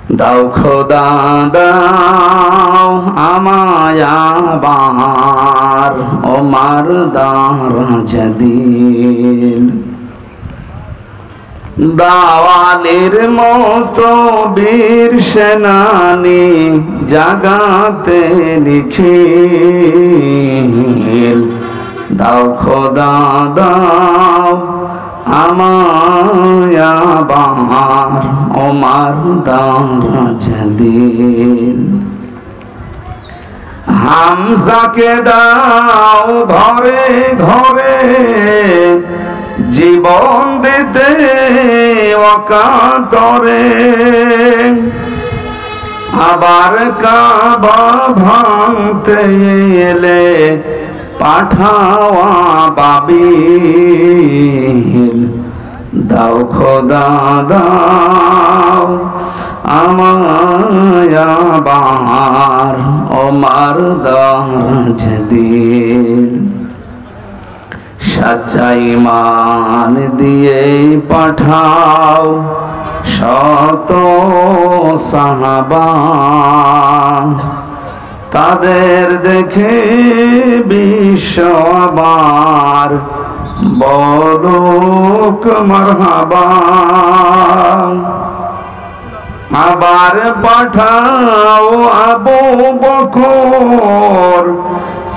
দাও খোদা দাও আমায় আবার ওমার দারাজ দিল। দাওয়ালের মতো বীর সেনানি জাগাতে নিখিল। দাও খোদা দাও আমায় আবার ওমার দারাজ দিল। হামজাকে দাও ঘরে ঘরে জীবন দিতে অকাতরে। আবার কাবা ভাঙতে এলে পাঠাওয়া বাবিল। দাও খোদা দাও আমায় আবার ওমার দারাজ দিল। সচ্চাই মান দিয়ে পাঠাও শত সাহাবা। তাদের দেখে বিশ্ব আবার বলুক মারহাবা। আবার পাঠাও আবু বকর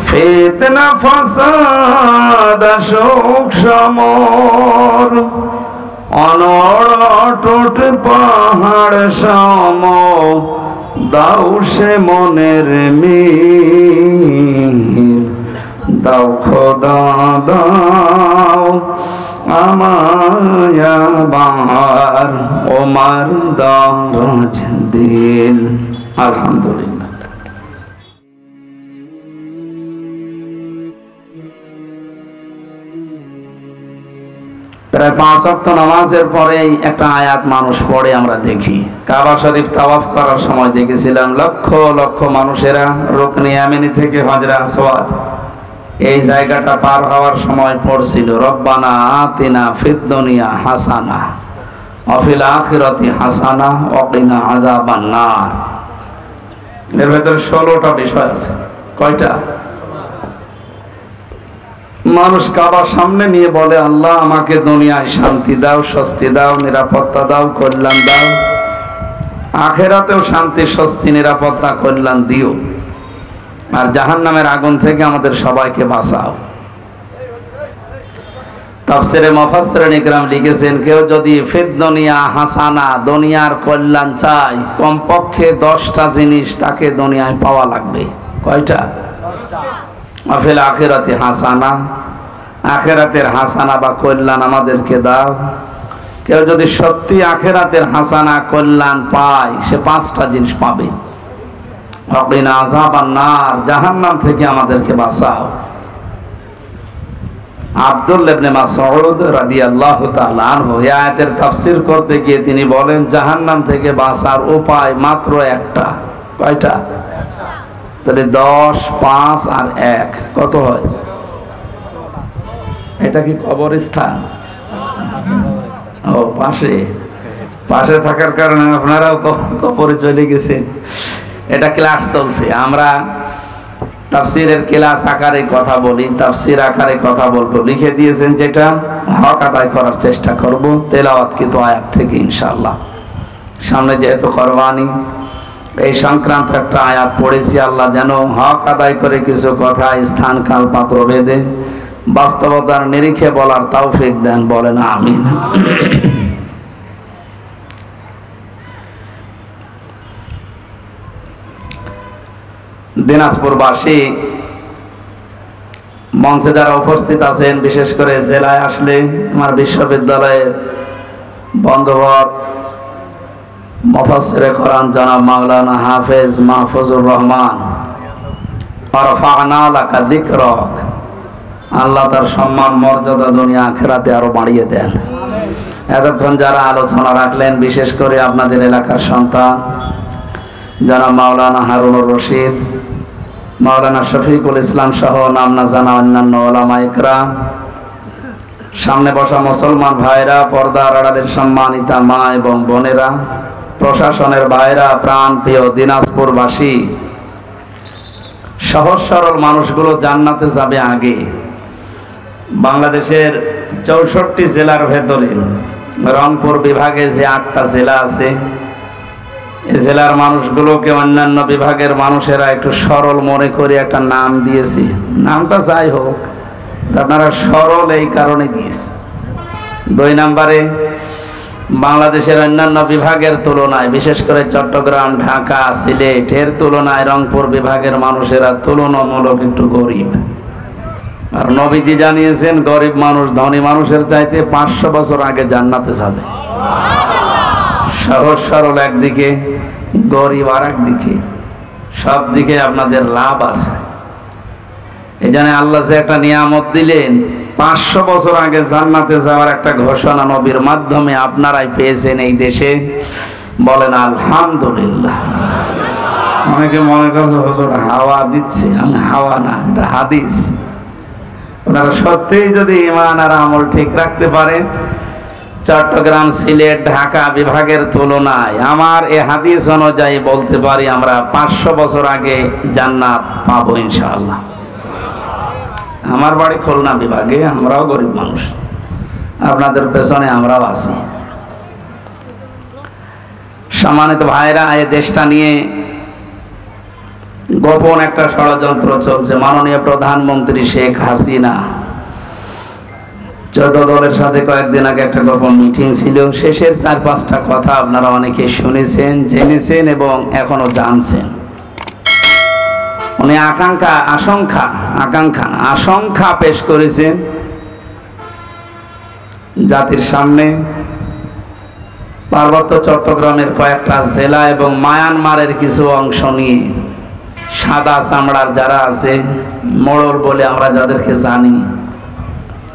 ফিতনা ফাসাদ শোক সমর। অনড় পাহাড় সম দাও সে মনের মিল। দাও খোদা দাও আমায় আবার ওমার দারাজ দিল। আলহামদুলিল্লাহ। প্রায় 5 ওয়াক্ত নামাজের পরেই একটা আয়াত মানুষ পড়ে আমরা দেখি। কাবা শরীফ তাওয়াফ করার সময় দেখেছিলাম লক্ষ লক্ষ মানুষেরা রুকনে ইয়ামানি থেকে হজরে আসওয়াদ এই জায়গাটা পার হওয়ার সময় পড়ছিল রব্বানা আতিনা ফিদ দুনিয়া হাসানা ওয়া ফিল আখিরাতি হাসানা ওয়া কিনা আযাবান নার। এর ভিতরে 16টা বিষয় আছে। কয়টা? মানুষ কাবার সামনে নিয়ে বলে আল্লাহ আমাকে দুনিয়ায় শান্তি দাও, স্বস্তি দাও, নিরাপত্তা দাও, কল্যাণ দাও, আখেরাতেও শান্তি, স্বস্তি, নিরাপত্তা, কল্যাণ দিও, আর জাহান্নামের আগুন থেকে আমাদের সবাইকে বাঁচাও। তাফসিরে মুফাসসিরিন ইকরাম লিখেছেন কেউ যদি ফিদ দুনিয়া হাসানা দুনিয়ার কল্যাণ চায় কমপক্ষে 10টা জিনিস তাকে দুনিয়ায় পাওয়া লাগবে। কয়টা? আফিল আখিরাতি হাসানা, আখিরাতের হাসানা বা কল্যাণ আমাদেরকে দাও। কেউ যদি সত্যি আখিরাতের হাসানা কল্যাণ পায় সে 5টা জিনিস পাবে। ওয়াকিনা আযাবান নার, জাহান্নাম থেকে আমাদেরকে বাঁচাও। আব্দুল্লাহ ইবনে মাসউদ রাদিয়াল্লাহু তাআলা আনহু এই আয়াতের তাফসীর করতে গিয়ে তিনি বলেন জাহান্নাম থেকে বাঁচার উপায় মাত্র একটা। কয়টা? তাহলে 10, 5 আর 1 কত হয়? এটা কি কবরস্থান? ও পাশে পাশে থাকার কারণে আপনারাও কবরে চলে গেছেন। এটা ক্লাস চলছে, আমরা তাফসীরের ক্লাস আকারে কথা বলি, তাফসীর আকারে কথা বলবো। লিখে দিয়েছেন যেটা হক আদায় করার চেষ্টা করব তেলাওয়াতকৃত আয়াত থেকে ইনশাআল্লাহ। সামনে যেহেতু কুরবানি এই সংক্রান্ত একটা আয়াত পড়েছি, আল্লাহ যেন হক আদায় করে কিছু কথা স্থান কাল পাত্র ভেদে বাস্তবতার নিরিখে বলার তৌফিক দেন, বলেন আমিন। দিনাজপুরবাসী মঞ্চে যারা উপস্থিত আছেন, বিশেষ করে জেলায় আসলে আমার বিশ্ববিদ্যালয়ের বন্ধুবর মুফাসসিরে কোরআন জনাব মাওলানা হাফেজ মাহফুজুর রহমান ওয়ারফা'না লাকা যিকরাক, আল্লাহ তার সম্মান মর্যাদা দুনিয়া আখিরাতে আরো বাড়িয়ে দেন। এতক্ষণ যারা আলোচনা রাখলেন বিশেষ করে আপনাদের এলাকার সন্তান জনাব মাওলানা হারুনুর রশিদ, মাওলানা শফিকুল ইসলাম সহ নাম না জানা অন্যান্য ওলামা ইকরাম, সামনে বসা মুসলমান ভাইরা, পর্দার আড়ালের সম্মানিতা মা এবং বোনেরা, প্রশাসনের বাইরা, প্রাণ প্রিয় দিনাজপুরবাসী, সহজ সরল মানুষগুলো জান্নাতে যাবে আগে। বাংলাদেশের 64 জেলার ভেতরে রংপুর বিভাগে যে 8টা জেলা আছে, এই জেলার মানুষগুলোকে অন্যান্য বিভাগের মানুষেরা একটু সরল মনে করে একটা নাম দিয়েছি। নামটা যাই হোক, আপনারা সরল এই কারণে দিয়েছে। 2 নম্বরে, বাংলাদেশের অন্যান্য বিভাগের তুলনায়, বিশেষ করে চট্টগ্রাম, ঢাকা, সিলেট এর তুলনায় রংপুর বিভাগের মানুষেরা তুলনামূলক একটু গরিব। আর নবীজি জানিয়েছেন গরিব মানুষ ধনী মানুষের চাইতে 500 বছর আগে জান্নাতে যাবে। সহজ সরল একদিকে, গরিব আর একদিকে, সব দিকে আপনাদের লাভ আছে। এই জন্য আল্লাহ যে একটা নিয়ামত দিলেন, 500 বছর আগে জান্নাতে যাওয়ার একটা ঘোষণা নবীর মাধ্যমে আপনারাই পেয়েছেন এই দেশে। বলেন আলহামদুলিল্লাহ। অনেকে মনে করছে হুজুর হাওয়া দিচ্ছে, আমি হাওয়া না, এটা হাদিস। আপনারা সত্যিই যদি ঈমান আর আমল ঠিক রাখতে পারেন, চট্টগ্রাম, সিলেট, ঢাকা বিভাগের তুলনায় আমার এই হাদিস অনুযায়ী বলতে পারি আমরা 500 বছর আগে জান্নাত পাবো ইনশাআল্লাহ। আমার বাড়ি খুলনা বিভাগে, আমরাও গরিব মানুষ, আপনাদের পেছনে আমরাও আছি। সম্মানিত ভাইরা, এই দেশটা নিয়ে গোপন একটা ষড়যন্ত্র চলছে। মাননীয় প্রধানমন্ত্রী শেখ হাসিনা 14 দলের সাথে কয়েকদিন আগে একটা গোপন মিটিং ছিল। শেষের 4-5টা কথা আপনারা অনেকে শুনেছেন, জেনেছেন এবং এখনো জানছেন। উনি আশঙ্কা পেশ করেছেন জাতির সামনে। পার্বত্য চট্টগ্রামের কয়েকটা জেলা এবং মায়ানমারের কিছু অংশ নিয়ে সাদা চামড়ার যারা আছে, মোড়ল বলে আমরা যাদেরকে জানি,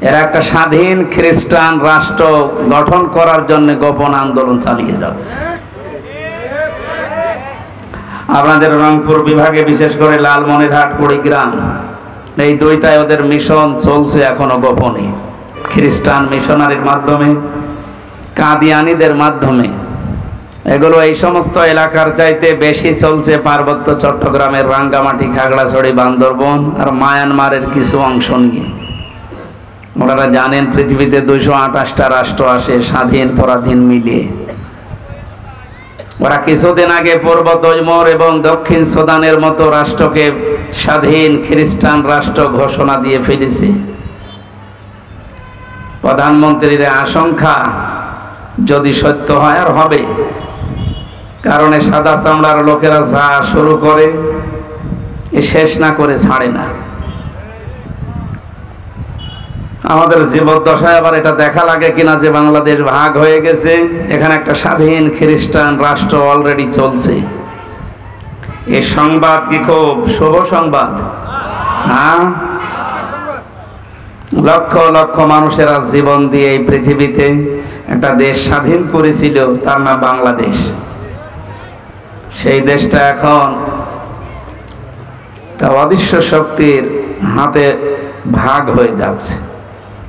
এরা একটা স্বাধীন খ্রিস্টান রাষ্ট্র গঠন করার জন্য গোপন আন্দোলন চালিয়ে যাচ্ছে। আপনাদের রংপুর বিভাগে বিশেষ করে লালমনিরহাট, কুড়িগ্রাম, এই 2টায় ওদের মিশন চলছে এখনো গোপনে, খ্রিস্টান মিশনারির মাধ্যমে, কাদিয়ানীদের মাধ্যমে। এগুলো এই সমস্ত এলাকার চাইতে বেশি চলছে পার্বত্য চট্টগ্রামের রাঙ্গামাটি, খাগড়াছড়ি, বান্দরবন আর মায়ানমারের কিছু অংশ নিয়ে। ওনারা জানেন পৃথিবীতে 228টা রাষ্ট্র আসে স্বাধীন পরাধীন মিলিয়ে। ওরা কিছুদিন আগে পূর্ব তৈমুর এবং দক্ষিণ সুদানের মতো রাষ্ট্রকে স্বাধীন খ্রিস্টান রাষ্ট্র ঘোষণা দিয়ে ফেলেছে। প্রধানমন্ত্রীর আশঙ্কা যদি সত্য হয়, আর হবে, কারণ সাদা চামড়ার লোকেরা যা শুরু করে শেষ না করে ছাড়ে না। আমাদের জীবদ্দশায় আবার এটা দেখা লাগে কিনা যে বাংলাদেশ ভাগ হয়ে গেছে, এখানে একটা স্বাধীন খ্রিস্টান রাষ্ট্র অলরেডি চলছে। এই সংবাদ কি খুব শুভ সংবাদ? হ্যাঁ, লক্ষ লক্ষ মানুষেরা জীবন দিয়ে এই পৃথিবীতে একটা দেশ স্বাধীন করেছিল, তার নাম বাংলাদেশ। সেই দেশটা এখন একটা অদৃশ্য শক্তির হাতে ভাগ হয়ে যাচ্ছে।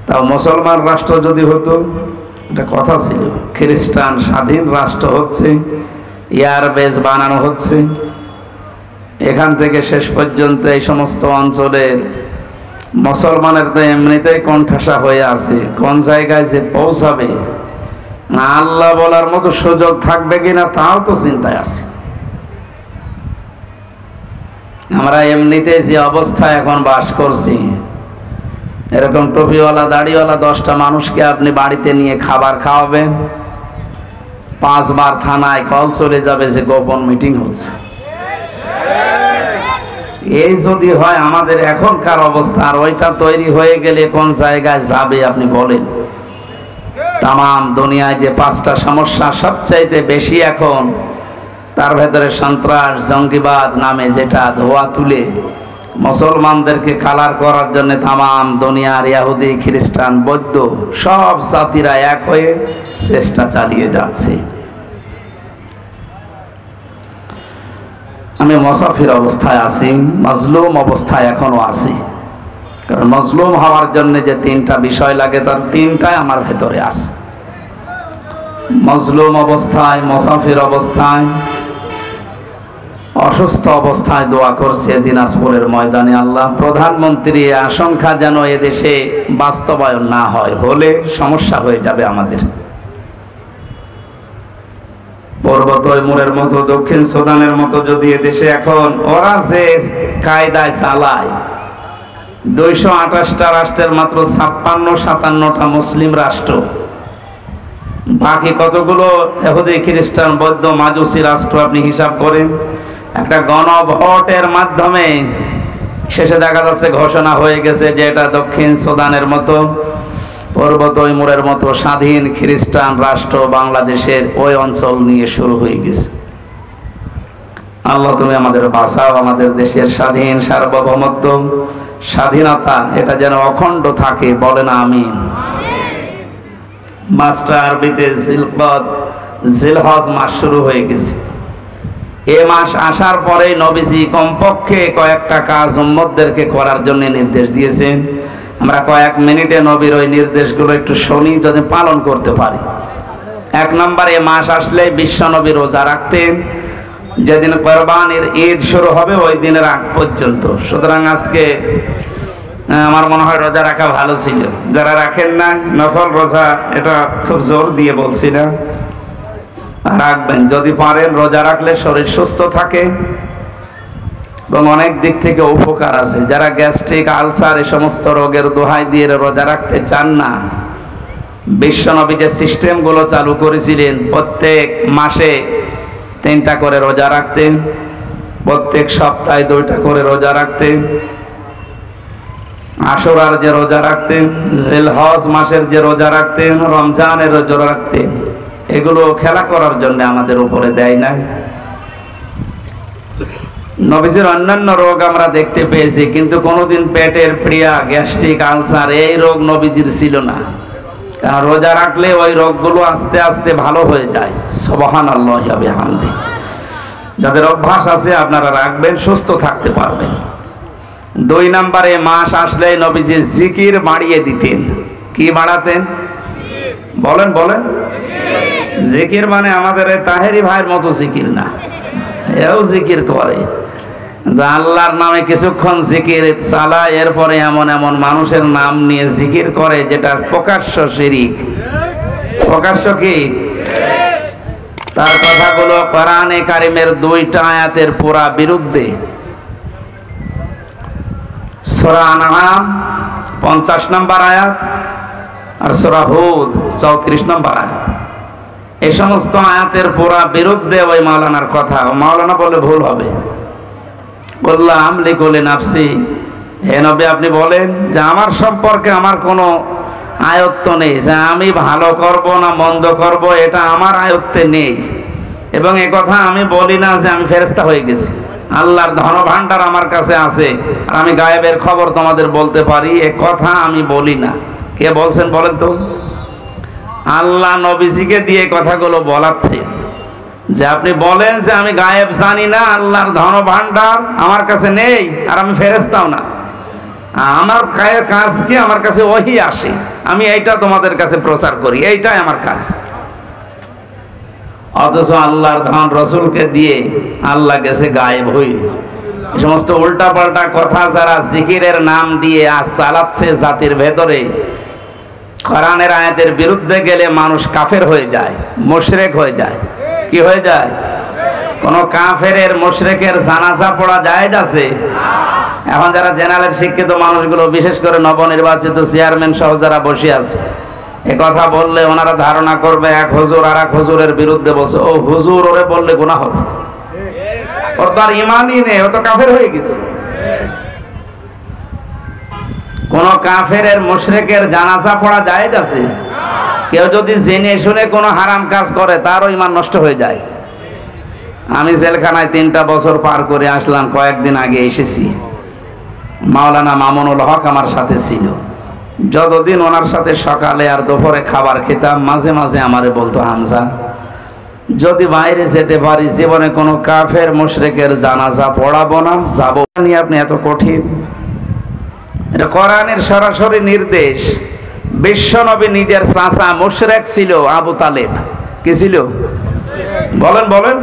তাও মুসলমান রাষ্ট্র যদি হতো, এটা কথা ছিল, খ্রিস্টান স্বাধীন রাষ্ট্র হচ্ছে, এয়ারবেস বানানো হচ্ছে, এখান থেকে শেষ পর্যন্ত এই সমস্ত অঞ্চলের মুসলমানের তো এমনিতেই কণ্ঠাসা হয়ে আছে, কোন জায়গায় যে পৌঁছাবে আল্লাহ বলার মতো সুযোগ থাকবে কিনা তাও তো চিন্তায় আছে। আমরা এমনিতে যে অবস্থা এখন বাস করছি, এরকম টুপিওয়ালা দাড়িওয়ালা 10টা মানুষকে আপনি বাড়িতে নিয়ে খাবার খাওয়াবেন, 5 বার থানায় কল চলে যাবে যে গোপন মিটিং হচ্ছে। এই যদি হয় আমাদের এখনকার অবস্থা, আর ওইটা তৈরি হয়ে গেলে কোন জায়গায় যাবে আপনি বলেন। তামাম দুনিয়ায় যে 5টা সমস্যা সবচাইতে বেশি এখন, তার ভেতরে সন্ত্রাস, জঙ্গিবাদ নামে যেটা ধোয়া তুলে মুসলমানদেরকে কালার করার জন্য তামাম দুনিয়ার ইহুদি, খ্রিস্টান, বৌদ্ধ সব জাতিরা এক হয়ে চেষ্টা চালিয়ে যাচ্ছে। আমি মুসাফির অবস্থায় আছি, মাজলুম অবস্থায় এখনো আছি, কারণ মাজলুম হওয়ার জন্য যে 3টা বিষয় লাগে তার 3টাই আমার ভেতরে আছে। মজলুম অবস্থায়, মুসাফির অবস্থায়, অসুস্থ অবস্থায় দোয়া করছে দিনাজপুরের ময়দানে। আল্লাহ, প্রধানমন্ত্রী আশঙ্কা যেন এদেশে বাস্তবায়ন না হয়, হলে সমস্যা হয়ে যাবে আমাদের। পূর্ব তৈমুরের মতো, দক্ষিণ সুদানের মতো যদি এদেশে এখন ওরা যে কায়দায় চালায়, 228টা রাষ্ট্রের মাত্র 56-57টা মুসলিম রাষ্ট্র, বাকি কতগুলো ইহুদি, খ্রিস্টান, বৌদ্ধ, মাজুসি রাষ্ট্র আপনি হিসাব করেন। একটা গণভোটের মাধ্যমে শেষে দেখা যাচ্ছে ঘোষণা হয়ে গেছে যে এটা দক্ষিণ সুদানের মতো, পূর্ব তৈমুরের মতো স্বাধীন খ্রিস্টান রাষ্ট্র বাংলাদেশের ওই অঞ্চল নিয়ে শুরু হয়ে গেছে। আল্লাহ, তুমি আমাদের বাঁচাও, আমাদের দেশের স্বাধীন সার্বভৌমত্ব, স্বাধীনতা এটা যেন অখণ্ড থাকে, বলেন আমিন। মাসটা আরবিতে জিলকদ, জিলহজ মাস শুরু হয়ে গেছে। এ মাস আসার পরে নবীজি কমপক্ষে কয়েকটা কাজ উম্মতদেরকে করার জন্য নির্দেশ দিয়েছেন। আমরা কয়েক মিনিটে নবীর ওই নির্দেশগুলো একটু শুনি, যদি পালন করতে পারি। 1 নম্বর, এ মাস আসলে বিশ্ব নবী রোজা রাখতেন, যেদিন কোরবানির ঈদ শুরু হবে ওই দিনের আগ পর্যন্ত। সুতরাং আজকে আমার মনে হয় রোজা রাখা ভালো ছিল। যারা রাখেন না নফল রোজা, এটা খুব জোর দিয়ে বলছি না, রাখবেন যদি পারেন। রোজা রাখলে শরীর সুস্থ থাকে এবং অনেক দিক থেকে উপকার আছে। যারা গ্যাস্ট্রিক, আলসার এই সমস্ত রোগের দোহাই দিয়ে রোজা রাখতে চান না, বিশ্বনবী যে সিস্টেমগুলো চালু করেছিলেন, প্রত্যেক মাসে 3টা করে রোজা রাখতেন, প্রত্যেক সপ্তাহে 2টা করে রোজা রাখতেন, আশুরার যে রোজা রাখতেন, জিলহজ মাসের যে রোজা রাখতেন, রমজানের রোজা রাখতেন, এগুলো খেলা করার জন্য আমাদের উপরে দেয় নাই। নবীজির অন্যান্য রোগ আমরা দেখতে পেয়েছি, কিন্তু কোনোদিন পেটের পীড়া, গ্যাস্ট্রিক, আলসার এই রোগ নবীজির ছিল না। কারণ রোজা রাখলে ওই রোগগুলো আস্তে আস্তে ভালো হয়ে যায়। সুবহানাল্লাহি ওয়া বিহামদিহি। যাদের অভ্যাস আছে আপনারা রাখবেন, সুস্থ থাকতে পারবেন। 2 নম্বরে, মাস আসলে নবীজি জিকির বাড়িয়ে দিতেন। কি বাড়াতেন? বলেন বলেন। জিকির মানে আমাদের তাহেরি ভাইয়ের মতো জিকির না, এও জিকির করে, আল্লাহর নামে কিছুক্ষণ জিকির চালায়, এরপরে এমন এমন মানুষের নাম নিয়ে জিকির করে যেটা প্রকাশ্য শিরিক। প্রকাশ্য কি? তার কথাগুলো কোরআনে কারিমের 2টা আয়াতের পুরা বিরুদ্ধে। সূরা আনআম 50 নম্বর আয়াত আর সূরা হুদ 34 নম্বর আয়াত। এই সমস্ত আয়াতের পুরা বিরুদ্ধে ওই মাওলানার কথা। মাওলানা বলে ভুল হবে, বললাম লিকুলি নাফসি, হে নবী আপনি বলেন যে আমার সম্পর্কে আমার কোনো আয়ত্ত নেই, যে আমি ভালো করব না মন্দ করব এটা আমার আয়ত্তে নেই। এবং এ কথা আমি বলি না যে আমি ফেরেশতা হয়ে গেছি, আল্লাহর ধনভাণ্ডার আমার কাছে আছে আর আমি গায়েবের খবর তোমাদের বলতে পারি, এ কথা আমি বলি না। কে বলছেন বলেন তো? আল্লাহ নবীজিকে দিয়ে কথাগুলো বলাচ্ছে যে আপনি বলেন যে আমি গায়েব জানি না, আল্লাহর ধনভাণ্ডার আমার কাছে নেই আর আমি ফেরেশতাও না, আমার কাজ কি? আমার কাছে ওহী আসে, আমি এইটা তোমাদের কাছে প্রচার করি, এইটাই আমার কাজ। অথচ আল্লাহর ধন রসুলকে দিয়ে আল্লাহ গেছে গায়েব হই। এই সমস্ত উল্টা পাল্টা কথা যারা জিকিরের নাম দিয়ে আজ চালাচ্ছে জাতির ভেতরে, কোরআনের আয়াতের বিরুদ্ধে গেলে মানুষ কাফের হয়ে যায়, মুশরিক হয়ে যায়। কি হয়ে যায়? কোন কাফেরের মুশরিকের জানাজা পড়া জায়েজ আছে? এখন যারা জেনারেল শিক্ষিত মানুষগুলো, বিশেষ করে নবনির্বাচিত চেয়ারম্যান সহ যারা বসে আছে, এ কথা বললে ওনারা ধারণা করবে এক হুজুর আর এক হুজুরের বিরুদ্ধে বলছে। ও হুজুর ওরে বললে গুনাহ হবে, ওর তো আর ইমানই নেই, ও তো কাফের হয়ে গেছে। কোন কাফেরের মুশরিকের জানাজা পড়া জায়েজ আছে? কেউ যদি জেনে শুনে কোনো হারাম কাজ করে তারও ঈমান নষ্ট হয়ে যায়। আমি জেলখানায় 3টা বছর পার করে আসলাম, কয়েকদিন আগে এসেছি। মাওলানা মামুনুল হক আমার সাথে ছিল। যতদিন ওনার সাথে সকালে আর দুপুরে খাবার খেতাম, মাঝে মাঝে আমারে বলতো, হামজা যদি বাইরে যেতে পারি জীবনে কোনো কাফের মুশরিকের জানাজা পড়াবো না, যাবো না। আপনি এত কঠিন? এটা কোরআনের সরাসরি নির্দেশ। বিশ্বনবী নিজের চাচা মুশরিক ছিল, আবু তালেব। কি ছিল? বলেন বলেন।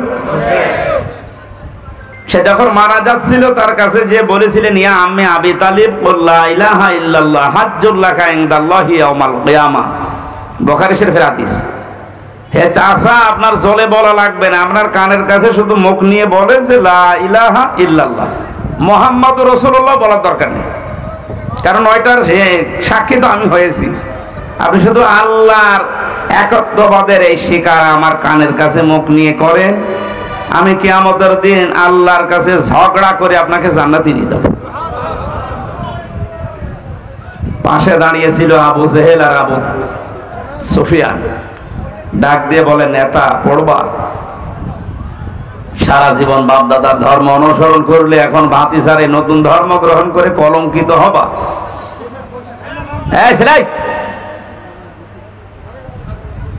সে যখন মারা যাচ্ছিল তার কাছে যে বলেছিলেন, ইয়া আম্মি আবি তালিব লা ইলাহা ইল্লাল্লাহ হাজ্জুল লাকা ইনদাল্লাহি ইয়াউমাল কিয়ামা, বুখারী শরীফের হাদিস। হে চাচা, আপনার জলে বলা লাগবে না, আপনার কানের কাছে শুধু মুখ নিয়ে বলেন যে লা ইলাহা ইল্লাল্লাহ মুহাম্মাদুর রাসূলুল্লাহ বলার দরকার নেই, কারণ ওইটার সাক্ষী তো আমি হয়েছি। আপনি শুধু আল্লাহর একত্ববাদের এই স্বীকার আমার কানের কাছে মুখ নিয়ে করেন, আমি কিয়ামতের দিন আল্লাহর কাছে ঝগড়া করে আপনাকে জান্নাতে নিয়ে যাব। পাশে দাঁড়িয়ে ছিল আবু জেহেল আর আবু সুফিয়ান। ডাক দিয়ে বলে, নেতা পড়বা? সারা জীবন বাপ দাদার ধর্ম অনুসরণ করলে এখন ভাতিসারে নতুন ধর্ম গ্রহণ করে কলঙ্কিত হবা।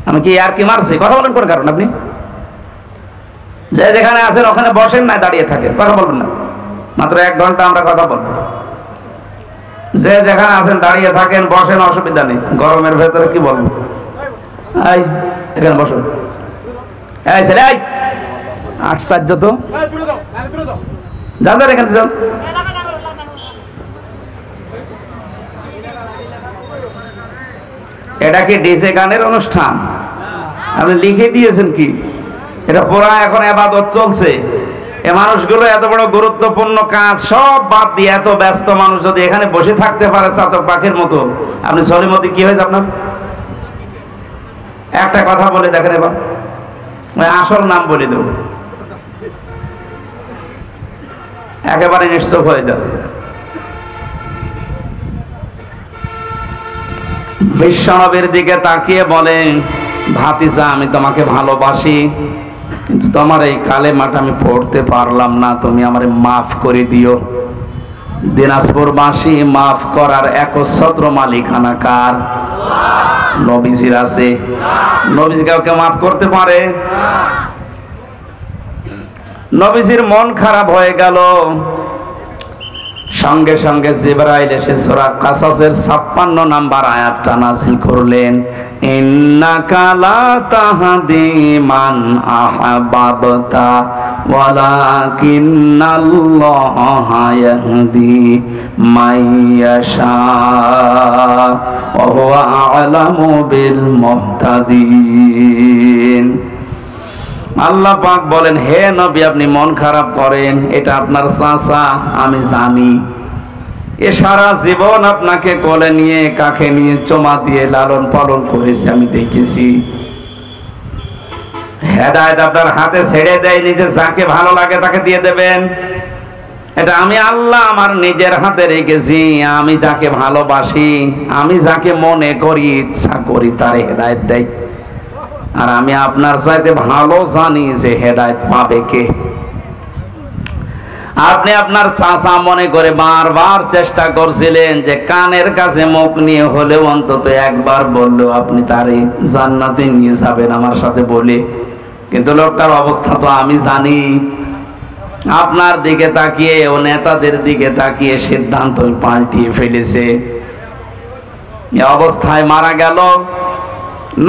আমি কি আর কি মারছি? কথা বলেন কোন কারণ? আপনি যে যেখানে আছেন ওখানে বসেন, না দাঁড়িয়ে থাকেন, কথা বলবেন না। মাত্র 1 ঘন্টা আমরা কথা বলবো। যে যেখানে আছেন দাঁড়িয়ে থাকেন, বসেন, অসুবিধা নেই। গরমের ভেতরে কি বলবো? এই এখানে বসুন। এই ছেলে, এই আশ্চর্য তো, যান এখানে যান। এটা কি ডিজে গানের অনুষ্ঠান? আপনি লিখে দিয়েছেন কি? এটা পুরা এখন ইবাদত চলছে। এ মানুষগুলো এত বড় গুরুত্বপূর্ণ কাজ সব বাদ দিয়ে এত ব্যস্ত মানুষ যদি এখানে বসে থাকতে পারে চাতক পাখির মতো, আপনি সলিমতি কি হয়েছে আপনার? একটা কথা বলে দেখেন, এবার আসল নাম বলে দেব, একেবারে নিশ্চয় হয়ে যাবে। বিশ্বনবীর দিকে তাকিয়ে বলেন, ভাতিজা আমি তোমাকে ভালোবাসি, কিন্তু তোমার এই কালেমাটা আমি পড়তে পারলাম না, তুমি আমারে মাফ করে দিও। দিনাজপুরবাসী মাফ করার একচ্ছত্র মালিকানা কার? নবীজির আছে। নবীজি কাউকে মাফ করতে পারে? নবীজির মন খারাপ হয়ে গেল। সঙ্গে সঙ্গে জিবরাইল এসে সূরা কাসাসের 56 নম্বর আয়াতটা নাযিল করলেন, ইন্নাকা লা তাহদি মান আহবাবতা ওয়ালাকিন্নাল্লাহা ইয়াহদি মাইয়াশা ওয়া হুয়া আ'লামু বিল মুহতাদিন। আল্লাহ পাক বলেন, হে নবী আপনি মন খারাপ করেন, এটা আপনার চাচা আমি জানি। এ সারা জীবন আপনাকে কোলে নিয়ে কাঁখে নিয়ে চুমা দিয়ে লালন পালন করেছি, আমি দেখেছি। হেদায়েত আপনার হাতে ছেড়ে দেয়নি যে যাকে ভালো লাগে তাকে দিয়ে দেবেন। এটা আমি আল্লাহ আমার নিজের হাতে রেখেছি। আমি যাকে ভালোবাসি, আমি যাকে মনে করি ইচ্ছা করি তার হেদায়েত দেয়। আর আমি আপনার চাইতে ভালো জানি যে হেদায়েত পাবে কে। আপনি আপনার চাচা মনে করে বারবার চেষ্টা করছিলেন যে কানের কাছে মুখ নিয়ে হলেও অন্তত একবার বললেও আপনি তারে জান্নাতে নিয়ে যাবেন আমার সাথে বলে, কিন্তু লোকটার অবস্থা তো আমি জানি। আপনার দিকে তাকিয়ে ও নেতাদের দিকে তাকিয়ে সিদ্ধান্ত পাল্টিয়ে ফেলেছে। এই অবস্থায় মারা গেল।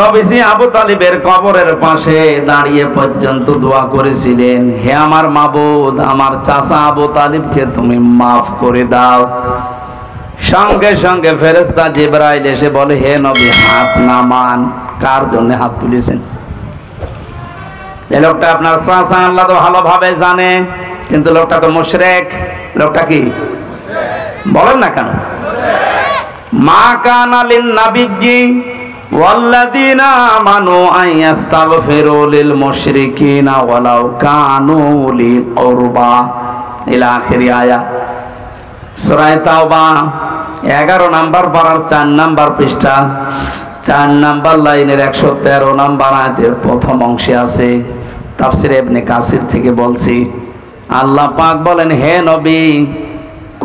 নবীজি আবু তালিবের কবরের পাশে দাঁড়িয়ে পর্যন্ত দোয়া করেছিলেন, হে আমার মাবুদ, আমার চাচা আবু তালিবকে তুমি মাফ করে দাও। সঙ্গে সঙ্গে ফেরেশতা জিবরাইল এসে বলে, হে নবী হাত নামান। কার জন্য হাত তুলেছেন? এই লোকটা আপনার চাচা, আল্লাহ তো ভালোভাবে জানে, কিন্তু লোকটা তো মুশরিক। লোকটা কি বলেন না কেন? মা কানা লিন নাবিয়্যি ওয়াল্লাযীনা আমানু আন ইস্তাগফিরু লিল মুশরিকিনা ওয়ালাউ কানু উলি কুরবা ইলা আখিরি আয়াত। সূরা তাওবা 11 নম্বর পারার 4 নম্বর পৃষ্ঠা 4 নম্বর লাইনের 113 নম্বর আয়াতের প্রথম অংশে আছে। তাফসীর ইবনে কাসির থেকে বলছি, আল্লাহ পাক বলেন, হে নবী,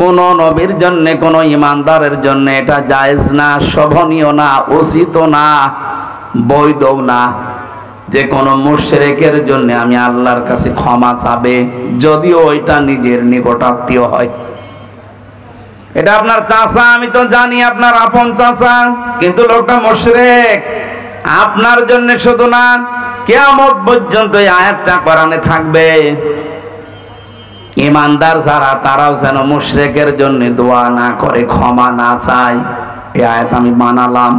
কোন নবীর জন্য, কোন ইমানদারের জন্য এটা জায়েজ না, শোভনীয় না, উচিত না, বৈধ না যে কোন মুশরিকের জন্য আমি আল্লাহর কাছে ক্ষমা চাবে, যদিও ওইটা নিজের নিকটাত্মীয় হয়। এটা আপনার চাচা, আমি তো জানি আপনার আপন চাচা, কিন্তু লোকটা মুশরিক। আপনার জন্য শুধু না, কিয়ামত পর্যন্ত এই আয়াতটা কোরআনে থাকবে। ঈমানদার যারা তারাও যেন মুশরিকের জন্য দোয়া না করে, ক্ষমা না চায়। এই আয়াত আমি মানালাম?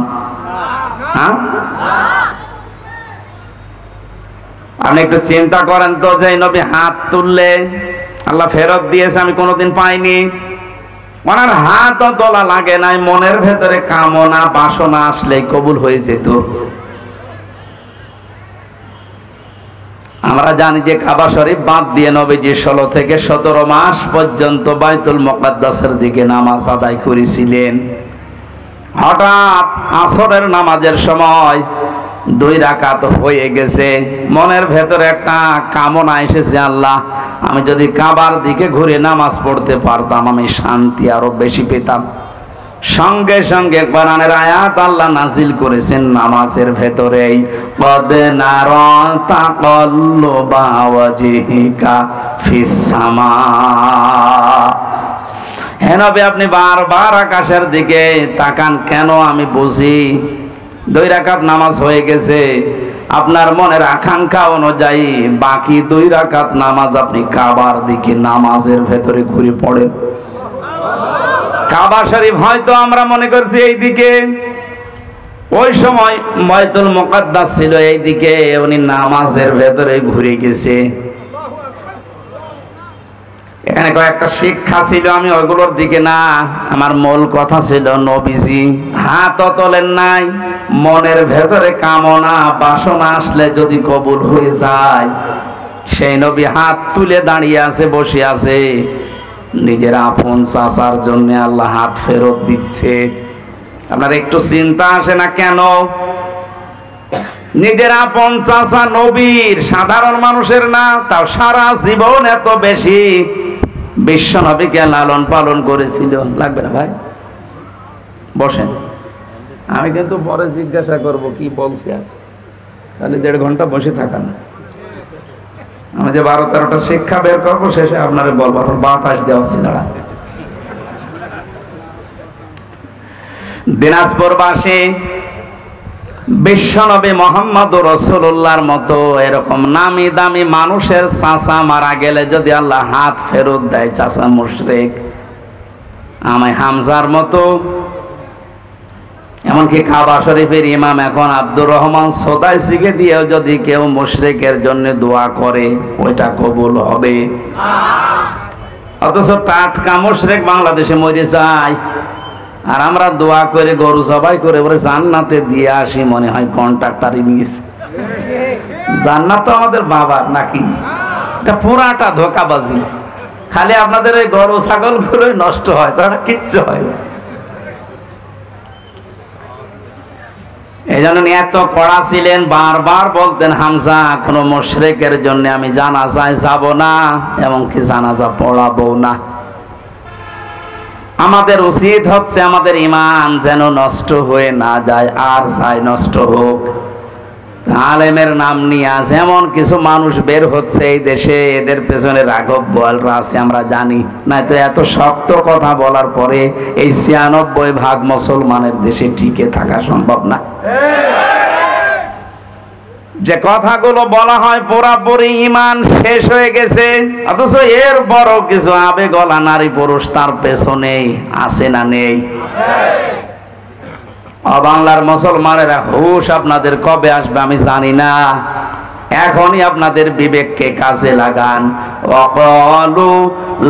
হ্যাঁ, আপনি একটু চিন্তা করেন তো, যে নবী হাত তুললে আল্লাহ ফেরত দিয়েছে, আমি কোনোদিন পাইনি। ওনার হাতও তোলা লাগে নাই, মনের ভেতরে কামনা বাসনা আসলেই কবুল হয়ে যেত। আমরা জানি যে কাবা শরীফ বাদ দিয়ে নবীজি 16 থেকে 17 মাস পর্যন্ত বাইতুল মুকাদ্দাসের দিকে নামাজ আদায় করেছিলেন। হঠাৎ আসরের নামাজের সময় 2 রাকাত হয়ে গেছে, মনের ভেতরে একটা কামনা এসেছে, আল্লাহ আমি যদি কাবার দিকে ঘুরে নামাজ পড়তে পারতাম আমি শান্তি আরো বেশি পেতাম। সঙ্গে সঙ্গে কোরআনের আয়াত আল্লাহ নাজিল করেছেন নামাজের ভেতরেই, কদ নারা তাকাল্লুবা ওয়াজহিকা ফিস সামা। হে নবী আপনি বারবার আকাশের দিকে তাকান কেন? আমি বুঝি 2 রাকাত নামাজ হয়ে গেছে, আপনার মনের আকাঙ্ক্ষা অনুযায়ী বাকি 2 রাকাত নামাজ আপনি কাবার দিকে নামাজের ভেতরে ঘুরে পড়েন। কাবা শরীফ হয়তো আমরা মনে করছি এই দিকে, ওই সময় বাইতুল মুকাদ্দাস ছিল এই দিকে, উনি নামাজের ভেতরে ঘুরে গেছে। এখানে কয়েকটা শিক্ষা ছিল, আমি ওইগুলোর দিকে না, আমার মূল কথা ছিল নবীজি হাতও তোলেন নাই, মনের ভেতরে কামনা বাসনা আসলে যদি কবুল হয়ে যায়, সেই নবী হাত তুলে দাঁড়িয়ে আছে, বসে আছে। নিজের আপন চাচার জন্য আল্লাহ হাত ফেরত দিচ্ছে। আপনার একটু চিন্তা আসে না কেন? নিজের আপন চাচা নবীর, সাধারণ মানুষের না, তাও সারা জীবন এত বেশি বিশ্ব নবীকে লালন পালন করেছিল। লাগবে না ভাই, বসেন, আমি কিন্তু পরে জিজ্ঞাসা করব কি বলছে আছে, তাহলে 1.5 ঘন্টা বসে থাকা না। আমি যে 12-13টা শিক্ষা বের করবো, শেষে আপনারা বলবার বাতাস দেওয়া ছিল না। দিনাজপুরবাসী বিশ্বনবী মুহাম্মদ রাসূলুল্লাহর মতো এরকম নামি দামি মানুষের চাচা মারা গেলে যদি আল্লাহ হাত ফেরত দেয়, চাচা মুশরিক, আমি হামজার মতো, এমনকি কাবা শরীফের ইমাম এখন আব্দুর রহমান সোদাইসিকে দিয়েও যদি কেউ মুশরিকের জন্য দোয়া করে, ওইটা কবুল হবে। অথচ টাটকা মুশরিক বাংলাদেশে মরে যায়, আর আমরা দোয়া করে গরু জবাই করে বলে জান্নাতে দিয়ে আসি, মনে হয় কন্ট্রাক্টরই নিয়েছে। জান্নাত তো আমাদের বাবার নাকি? এটা পুরাটা ধোঁকাবাজি। খালি আপনাদের এই গরু ছাগল গুলো নষ্ট হয়, তারা কিচ্ছু হয় না। এই জন্য এত কড়া ছিলেন, বারবার বলতেন হামজা কোন মুশরিকের জন্য আমি জানাজায় যাব না, এমনকি জানাজা পড়াবো না। আমাদের উচিত হচ্ছে আমাদের ঈমান যেন নষ্ট হয়ে না যায়, আর যায় নষ্ট হোক। আলেমের নাম নিয়ে যেমন কিছু মানুষ বের হচ্ছে এই দেশে, এদের পেছনে রাঘব বোয়ালরা আছে আমরা জানি, নয়তো এত শক্ত কথা বলার পরে এই 96% মুসলমানের দেশে টিকে থাকা সম্ভব না। যে কথাগুলো বলা হয় পুরাপুরি ঈমান শেষ হয়ে গেছে, অথচ এর বড় কিছু আবেগলা নারী পুরুষ তার পেছনে আছে না নেই? বাংলার মুসলমানেরা হুশ আপনাদের কবে আসবে আমি জানি না, এখনই আপনাদের বিবেককে কাজে লাগান। ওয়াকালু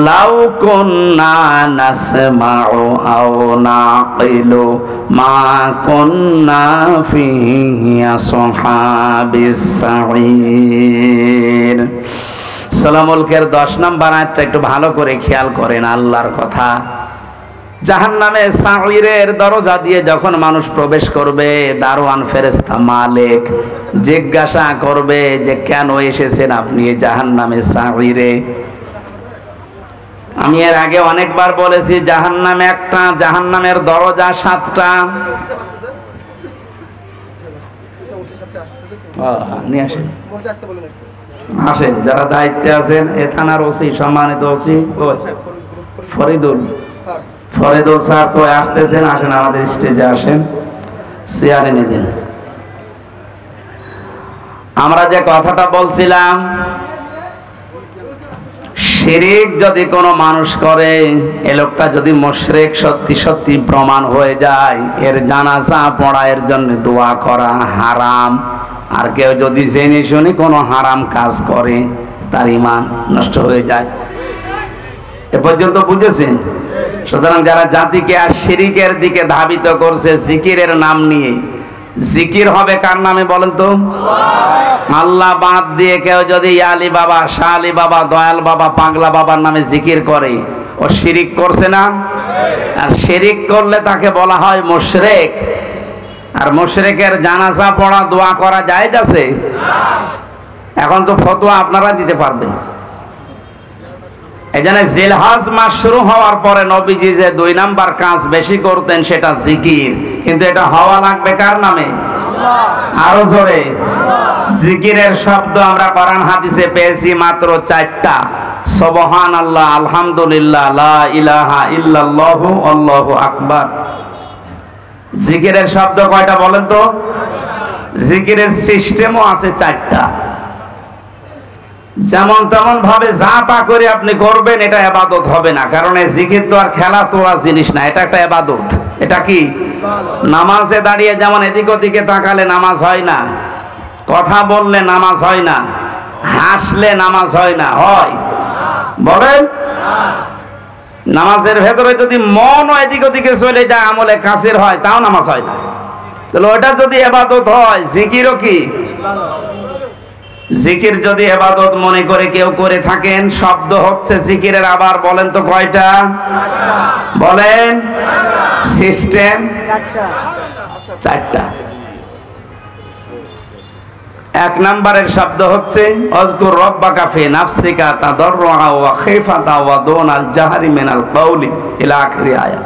লাউ কুন্না নাসমাউ আও নাকিলু মা কুন্না ফি আসহাবিস সাঈর। সূরা মুলকের 10 নম্বর আয়াতটা একটু ভালো করে খেয়াল করেন, আল্লাহর কথা। জাহান্নামে সাঈরের দরজা দিয়ে যখন মানুষ প্রবেশ করবে, দারোয়ান ফেরেশতা মালিক জিজ্ঞাসা করবে যে কেন এসেছেন আপনি জাহান্নামে সাঈরে। আমি এর আগে অনেকবার বলেছি জাহান্নামে একটা, জাহান্নামের দরজা 7টা। নিয়ে আসেন, আসেন যারা দায়িত্বে আছেন, এ থানার ওসি, সম্মানিত ওসি ফরিদুল স্যার তো আসতেছেন, আসেন আমাদের স্টেজে আসেন, চেয়ারে নিয়ে দিন। আমরা যে কথাটা বলছিলাম, শিরিক যদি কোনো মানুষ করে, এ লোকটা যদি মুশরিক সত্যি সত্যি প্রমাণ হয়ে যায়, এর জানাজা পড়া, এর জন্য দোয়া করা হারাম। আর কেউ যদি জেনে শুনে কোনো হারাম কাজ করে, তার ঈমান নষ্ট হয়ে যায়। এ পর্যন্ত বুঝেছেন? সুতরাং যারা জাতিকে আর শিরিকের দিকে ধাবিত করছে জিকিরের নাম নিয়ে, জিকির হবে কার নামে বলেন তো? আল্লাহ বাদ দিয়ে কেউ যদি আলী বাবা, শাহ আলী বাবা, দয়াল বাবা, পাগলা বাবার নামে জিকির করে, ও শিরিক করছে না? আর শিরিক করলে তাকে বলা হয় মুশরিক। আর মুশরিকের জানাজা পড়া, দোয়া করা জায়েজ আছে? এখন তো ফতোয়া আপনারা দিতে পারবেন। এই জন্য জিলহজ মাস শুরু হওয়ার পরে নবীজি যে 2 নাম্বার কাজ বেশি করতেন সেটা জিকির। কিন্তু এটা হওয়া লাগবে কার নামে? আরো জোরে। জিকিরের শব্দ আমরা কোরআন হাদিসে পেয়েছি মাত্র 4টা। সুবহানাল্লাহ, আলহামদুলিল্লাহ, লা ইলাহা ইল্লাল্লাহু, আল্লাহু আকবার। জিকিরের শব্দ কয়টা বলেন তো? জিকিরের সিস্টেমও আছে 4টা। যেমন তেমন ভাবে যা তা করে আপনি করবেন, এটা ইবাদত হবে না। কারণ এই জিকির তো আর খেলা তোলা জিনিস না, এটা একটা ইবাদত। এটা কি? নামাজে দাঁড়িয়ে যেমন এদিক ওদিকে তাকালে নামাজ হয় না, কথা বললে নামাজ হয় না, হাসলে নামাজ হয় না, হয়? বলেন। নামাজের ভেতরে যদি মনও এদিক ওদিকে চলে যায়, আমলে কাসির হয়, তাও নামাজ হয় না। তাহলে ওটা যদি ইবাদত হয়, জিকিরও কি? জিকির যদি ইবাদত মনে করে কেউ করে থাকেন, শব্দ হচ্ছে জিকিরের। আবার বলেন তো কয়টা? বলেন। সিস্টেম 4টা। 1 নম্বরের শব্দ হচ্ছে আযকুর রাব্বাকা ফি নাফসিকা তাদাররুআ ওয়া খিফাতা ওয়া দুনাল জাহরি মিনাল কাওলি ইলা আখিরি আয়াত।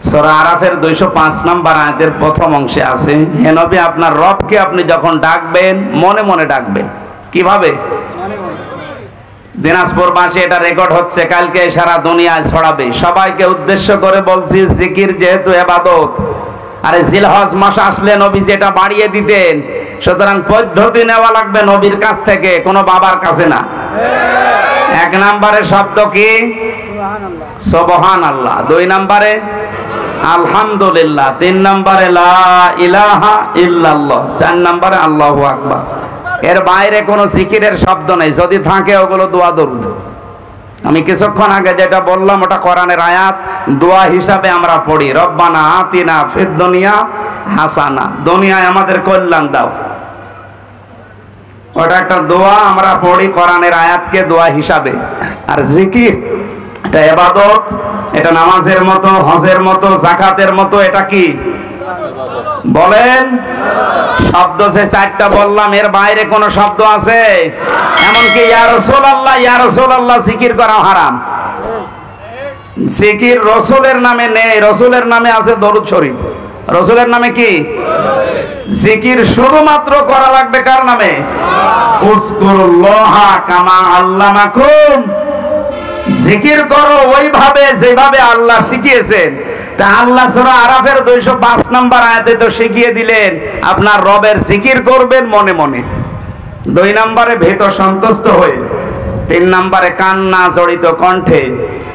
সূরা আরাফের 205 নম্বর আয়াতের প্রথম অংশে আছে, হে নবী, আপনার রবকে আপনি যখন ডাকবেন মনে মনে ডাকবেন। কিভাবে? দিনাজপুরবাসী এটা রেকর্ড হচ্ছে, কালকে সারা দুনিয়ায় ছড়াবে। সবাইকে উদ্দেশ্য করে বলছি, জিকির যেহেতু ইবাদত, আরে জিলহজ মাস আসলে নবীজি এটা বাড়িয়ে দিতেন। সুতরাং পদ্ধতি নেওয়া লাগবে নবীর কাছ থেকে, কোনো বাবার কাছে না। 1 নম্বরের শব্দ কি? সুবহানাল্লাহ। 2 নম্বরে আলহামদুলিল্লাহ। 3 নম্বরে লা ইলাহা ইল্লাল্লাহ। 4 নম্বরে আল্লাহু আকবার। এর বাইরে কোনো জিকিরের শব্দ নেই। যদি থাকে ওগুলো দোয়া দরুদ। আমি কিছুক্ষণ আগে যেটা বললাম ওটা কোরআনের আয়াত, দোয়া হিসাবে আমরা পড়ি, রব্বানা আতিনা ফিদ দুনিয়া হাসানা, দুনিয়ায় আমাদের কল্যাণ দাও। ওটা একটা দোয়া, আমরা পড়ি কোরআনের আয়াতকে দোয়া হিসাবে। আর জিকির এটা ইবাদত, এটা নামাজের মতো, হজের মতো, যাকাতের মতো। এটা কি বলেন? শব্দ যে 4টা বললাম, এর বাইরে কোন শব্দ আছে? এমনকি ইয়া রাসূলুল্লাহ, ইয়া রাসূলুল্লাহ জিকির করা হারাম। জিকির রাসূলের নামে নেই, রাসূলের নামে আছে দরুদ শরীফ। রাসূলের নামে কি? জিকির শুধুমাত্র করা লাগবে কার নামে? উযকুরুল্লাহা কামা আল্লামাকুম। জিকির করো ওইভাবে যেভাবে আল্লাহ শিখিয়েছেন। তা আল্লাহ সূরা আরাফের 205 নম্বর আয়াতে তো শিখিয়ে দিলেন আপনার রবের জিকির করবেন মনে মনে। 2 নম্বরে ভীত সন্তুষ্ট হয়ে, 3 নম্বরে কান্না জড়িত কণ্ঠে,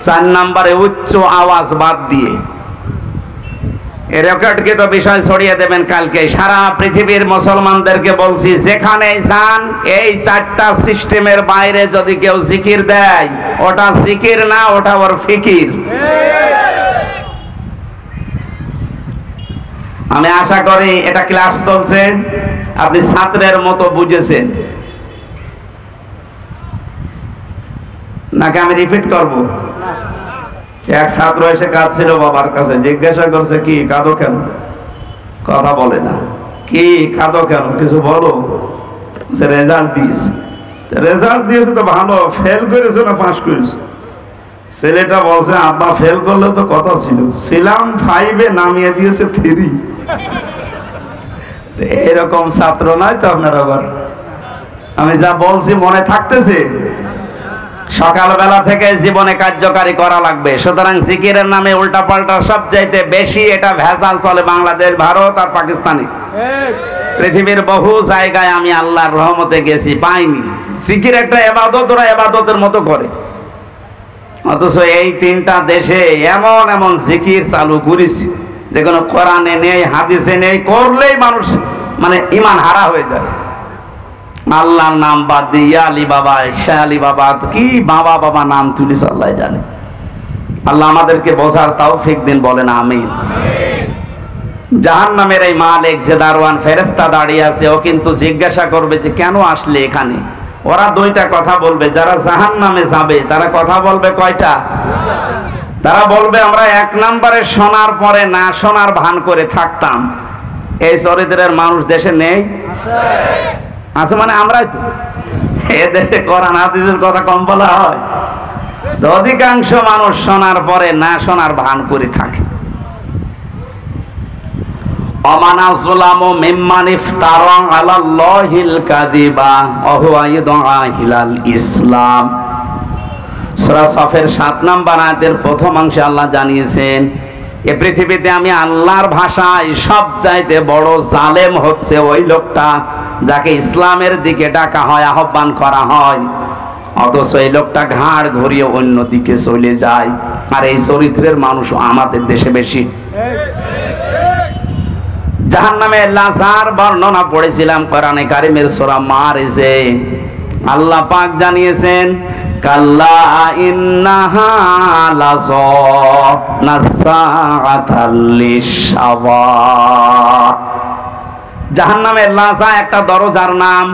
4 নম্বরে উচ্চ আওয়াজ বাদ দিয়ে। এর রেকর্ডকে তো বিষয় ছড়িয়ে দেবেন কালকে। সারা পৃথিবীর মুসলমানদেরকে বলছি, যেখানে যান এই 4টা সিস্টেমের বাইরে যদি কেউ জিকির দেয়, ওটা জিকির না, ওটা ওর ফিকির। আমি আশা করি এটা ক্লাস চলছে, আপনি ছাত্রের মতো বুঝেছেন, নাকি আমি রিপিট করব? এক ছাত্র এসে কাঁদছিল বাবার কাছে, জিজ্ঞাসা করছে, কি কাঁদো কেন? কথা বলে না। কি কাঁদো কেন? কিছু বলো। রেজাল্ট দিয়েছে। রেজাল্ট দিয়েছে তো ভালো, ফেল করেছে না পাস করেছে? ছেলেটা বলছে, আব্বা ফেল করলে তো কথা ছিল, ছিলাম 5-এ, নামিয়ে দিয়েছে 3। এরকম ছাত্র নয় তো আপনার? আবার আমি যা বলছি মনে থাকতেছে? সকালবেলা থেকে জীবনে কার্যকারী করা লাগবে। সুতরাং জিকিরের নামে উল্টা পাল্টা সবচাইতে বেশি এটা ভেজাল চলে বাংলাদেশ, ভারত আর পাকিস্তানে। পৃথিবীর বহু জায়গায় আমি আল্লাহর রহমতে গেছি, পাইনি। জিকির একটা ইবাদত, ওরা ইবাদতের মতো করে। অথচ এই তিনটা দেশে এমন এমন জিকির চালু করেছি যে কোনো কোরআনে নেই, হাদিসে নেই, করলেই মানুষ মানে ঈমান হারা হয়ে যায়। আল্লাহর নাম বাদ দিয়ে আলী বাবা, শাহ আলী বাবা, কি বাবা বাবা নাম তুলিস আল্লাহ জানে। আল্লাহ আমাদেরকে বোঝার তৌফিক দিন, বলেন আমিন। জাহান্নামের এই মালিক যে দারওয়ান ফেরেশতা দাঁড়িয়ে আছে, ও কিন্তু জিজ্ঞাসা করবে যে কেন আসলে এখানে। ওরা দুইটা কথা বলবে, যারা জাহান্নামে যাবে তারা কথা বলবে কয়টা? তারা বলবে আমরা এক নম্বরে শোনার পরে না শোনার ভান করে থাকতাম। এই চরিত্রের মানুষ দেশে নেই? আছে মানে আমরাই তো। এ দেশে কোরআন হাদিসের কথা কম বলা হয়? অধিকাংশ মানুষ শোনার পরে না শোনার ভান করে থাকে। অমানা যুলামু মিম্মান ইফতারা আলাল্লাহিল কাযিবা ওয়া হুয়া ইদআ ইলাল ইসলাম। সূরা সফের 7 নম্বর আয়াতের প্রথম অংশে আল্লাহ জানিয়েছেন, এই পৃথিবীতে আমি আল্লাহর ভাষায় সবচাইতে বড় জালেম হচ্ছে ওই লোকটা যাকে ইসলামের দিকে ডাকা হয়, আহ্বান করা হয়, অথচ এই লোকটা ঘাড় ঘুরিয়ে অন্য দিকে চলে যায়। আর এই চরিত্রের মানুষ আমাদের দেশে বেশি। জাহান্নামে লাজার বর্ণনা পড়েছিলাম কোরআনে কারিমের সূরা মারিজে। আল্লাহ পাক জানিয়েছেন, কাল্লা ইন্নাহা লাযা নাসাআতাল লিশাওয়া। জাহান্নামের লাজা একটা দরজার নাম।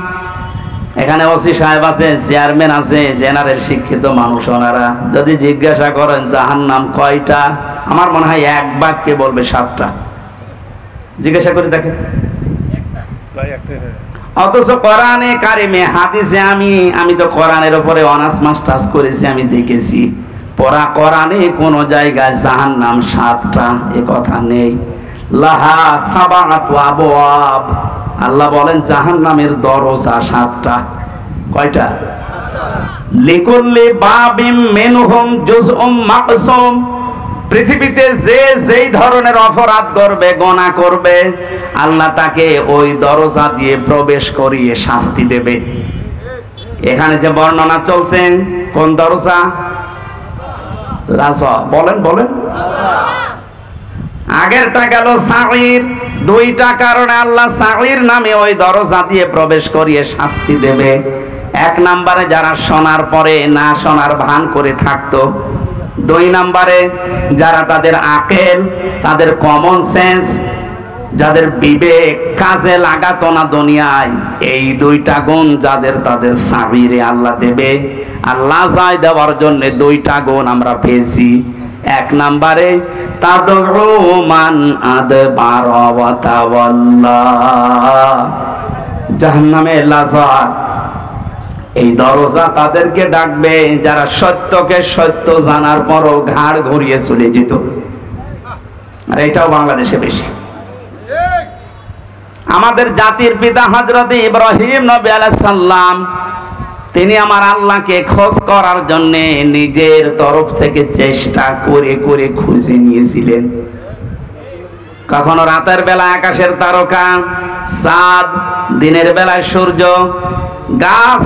এখানে ওসি সাহেব আছে, চেয়ারম্যান আছে, জেনারেল শিক্ষিত মানুষ। ওনারা যদি জিজ্ঞাসা করেন জাহান্নাম কয়টা, আমার মনে হয় এক বাক্যে বলবে 7টা। জিজ্ঞাসা করে দেখেন। অথচ কোরআনে কারিমে হাদিসে আমি তো কোরআনের উপরে অনার্স মাস্টার্স করেছি, আমি দেখেছি পড়া কোরআনে কোন জায়গায় জাহান্নাম 7টা এ কথা নেই। লাহা সাবাআতু আবওয়াব, আল্লাহ বলেন জাহান্নামের দরজা 7টা। কয়টা? লিকুল্লি বাবিম মিনহুম জুজউম মাকসুম। পৃথিবীতে যে যেই ধরনের অপরাধ করবে, গুনাহ করবে, আল্লাহ তাকে ওই দরজা দিয়ে প্রবেশ করিয়ে শাস্তি দেবে। এখানে যে বর্ণনা চলছে, কোন দরজা? লাজা। বলেন বলেন। আগেরটা গেল সাঈর। দুইটা কারণে আল্লাহ সাঈর নামে ওই দরজা দিয়ে প্রবেশ করিয়ে শাস্তি দেবে। এক নম্বরে যারা শোনার পরে না শোনার ভান করে থাকতো। 2 নম্বরে যারা তাদের আকেল, তাদের কমন সেন্স, যাদের বিবেক কাজে লাগাতো না দুনিয়ায়, এই 2টা গুণ যাদের, তাদের সাঈরে আল্লাহ দেবে। আল্লাহ চাই দেওয়ার জন্য 2টা গুণ আমরা পেয়েছি। 1 নম্বরে তাদউ মান আদবারা ওয়া তাওয়াল্লা। জাহান্নামে লাজা এই দরজা তাদেরকে ডাকবে যারা সত্যকে সত্য জানার পরও ঘাড় ঘুরিয়ে চলে যেত। আর এটাও বাংলাদেশে বেশি। আমাদের জাতির পিতা হযরত ইব্রাহিম নবী আলাইহিস সালাম, তিনি আমার আল্লাহকে খোঁজ করার জন্য নিজের তরফ থেকে চেষ্টা করে করে খুঁজে নিয়েছিলেন। কখনো রাতের বেলা আকাশের তারকা, চাঁদ, দিনের বেলায় সূর্য, গাছ,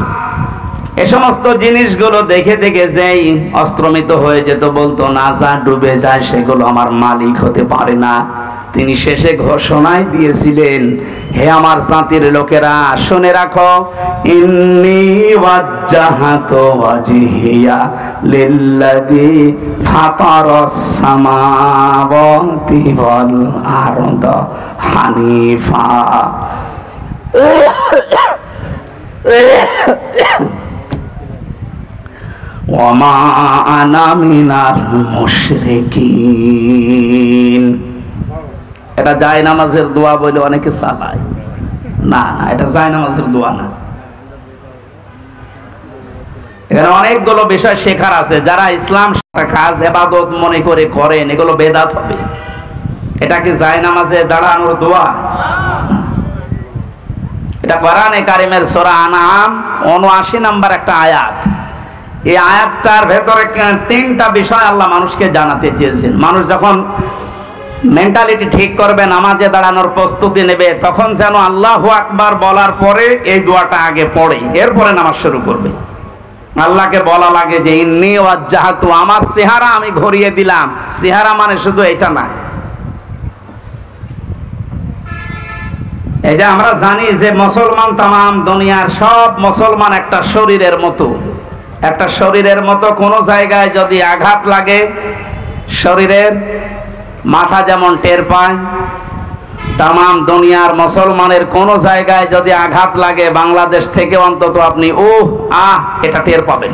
এ সমস্ত জিনিসগুলো দেখে দেখে যেই অস্ত্রমিত হয়ে যেত, বলতো না যা ডুবে যায় সেগুলো আমার মালিক হতে পারে না। তিনি শেষে ঘোষণায় দিয়েছিলেন, হে আমার জাতির লোকেরা শুনে রাখো, ইন্নী ওয়াজ্জাহাতু ওয়াজহিয়া লিল্লাযী ফাতারাস সামাওয়াতি ওয়াল আরদা হানিফা। ওয়ামা আনা মিনাল মুশরিকিন। এটা জায়নামাজের দোয়া বলে অনেকে চালায়। না না, এটা জায়নামাজের দোয়া না। এখানে অনেকগুলো বিষয় শেখার আছে। যারা ইসলাম কাজ ইবাদত মনে করে করেন, এগুলো বেদাত হবে। এটা কি জায়নামাজে দাঁড়ানোর দোয়া? এটা কোরআনে কারিমের সূরা আনআম ৭৯ নম্বর একটা আয়াত। এই আয়াতটার ভেতরে 3টা বিষয় আল্লাহ মানুষকে জানাতে চেয়েছেন। মানুষ যখন মেন্টালিটি ঠিক করবে, নামাজে দাঁড়ানোর প্রস্তুতি নেবে, তখন যেন আল্লাহু আকবার বলার পরে এই দোয়াটা আগে পড়ে, এরপরে নামাজ শুরু করবে। আল্লাহকে বলা লাগে যে ইন্নী ওয়াজ্জাহাতু, আমার চেহারা আমি ঘুরিয়ে দিলাম। চেহারা মানে শুধু এটা না, এই যে আমরা জানি যে মুসলমান তামাম দুনিয়ার সব মুসলমান একটা শরীরের মতো, একটা শরীরের মতো। কোনো জায়গায় যদি আঘাত লাগে শরীরের, মাথা যেমন টের পায়, তামাম দুনিয়ার মুসলমানের কোনো জায়গায় যদি আঘাত লাগে বাংলাদেশ থেকে অন্তত আপনি এটা টের পাবেন।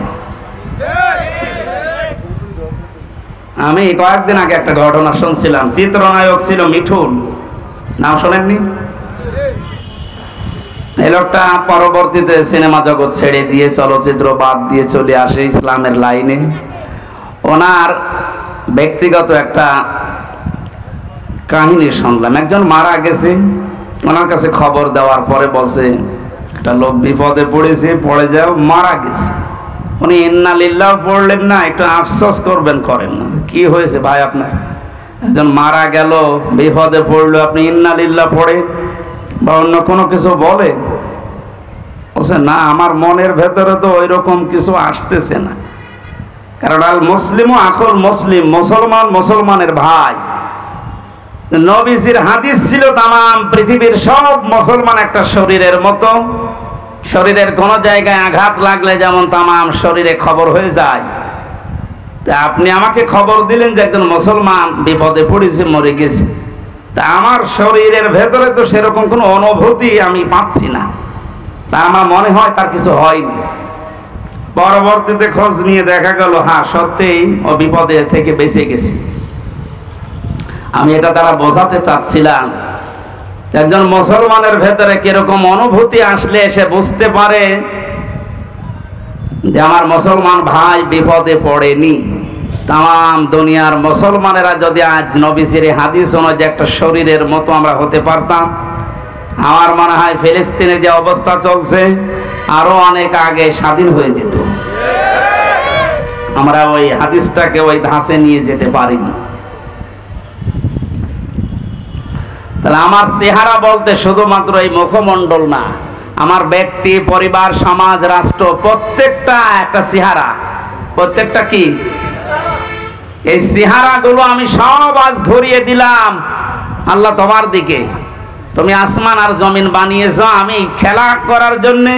আমি কয়েকদিন আগে একটা ঘটনা শুনছিলাম, চিত্রনায়ক ছিল মিঠুন, নাম শোনেননি? এই লোকটা পরবর্তীতে সিনেমা জগৎ ছেড়ে দিয়ে চলচ্চিত্র বাদ দিয়ে চলে আসে ইসলামের লাইনে। ওনার ব্যক্তিগত একটা কাহিনী শুনলাম, একজন মারা গেছে, ওনার কাছে খবর দেওয়ার পরে বলছে একটা লোক বিপদে পড়েছে, পড়ে যাও, মারা গেছে। উনি ইন্না লিল্লাহ পড়লেন না, একটু আফসোস করবেন, করেন না। কি হয়েছে ভাই আপনার? একজন মারা গেল, বিপদে পড়লো, আপনি ইন্না লিল্লাহ পড়ে বা অন্য কোনো কিছু বলে? বলছে না, আমার মনের ভেতরে তো ওই রকম কিছু আসতেছে না। কারণ আল মুসলিম আখুল মুসলিম, মুসলমান মুসলমানের ভাই। নবীজির হাদিস ছিল তামাম পৃথিবীর সব মুসলমান একটা শরীরের মতো। শরীরের কোন জায়গায় আঘাত লাগলে যেমন তামাম শরীরে খবর হয়ে যায়, তা আপনি আমাকে খবর দিলেন যে একজন মুসলমান বিপদে পড়েছে, মরে গেছে, তা আমার শরীরের ভেতরে তো সেরকম কোনো অনুভূতি আমি পাচ্ছি না, তা আমার মনে হয় তার কিছু হয়নি। পরবর্তীতে খোঁজ নিয়ে দেখা গেল হ্যাঁ সত্যিই ও বিপদে থেকে বেঁচে গেছে। আমি এটা দ্বারা বোঝাতে চাচ্ছিলাম, একজন মুসলমানের ভেতরে কিরকম অনুভূতি আসলে সে বুঝতে পারে যে আমার মুসলমান ভাই বিপদে পড়েনি। তাম দুনিয়ার মুসলমানেরা যদি আজ নবীজির হাদিস অনুযায়ী একটা শরীরের মতো আমরা হতে পারতাম, আমার মনে হয় ফিলিস্তিনে যে অবস্থা চলছে আরো অনেক আগে স্বাধীন হয়ে যেত। আমরা ওই হাদিসটাকে ওই ধাঁচে নিয়ে যেতে পারিনি। তাহলে আমার চেহারা বলতে শুধুমাত্র এই মুখমণ্ডল না, আমার ব্যক্তি, পরিবার, সমাজ, রাষ্ট্র প্রত্যেকটা একটা চেহারা। প্রত্যেকটা কি? এই চেহারাগুলো আমি সব আজ ঘুরিয়ে দিলাম আল্লাহ তোমার দিকে। তুমি আসমান আর জমিন বানিয়েছ আমি খেলা করার জন্যে,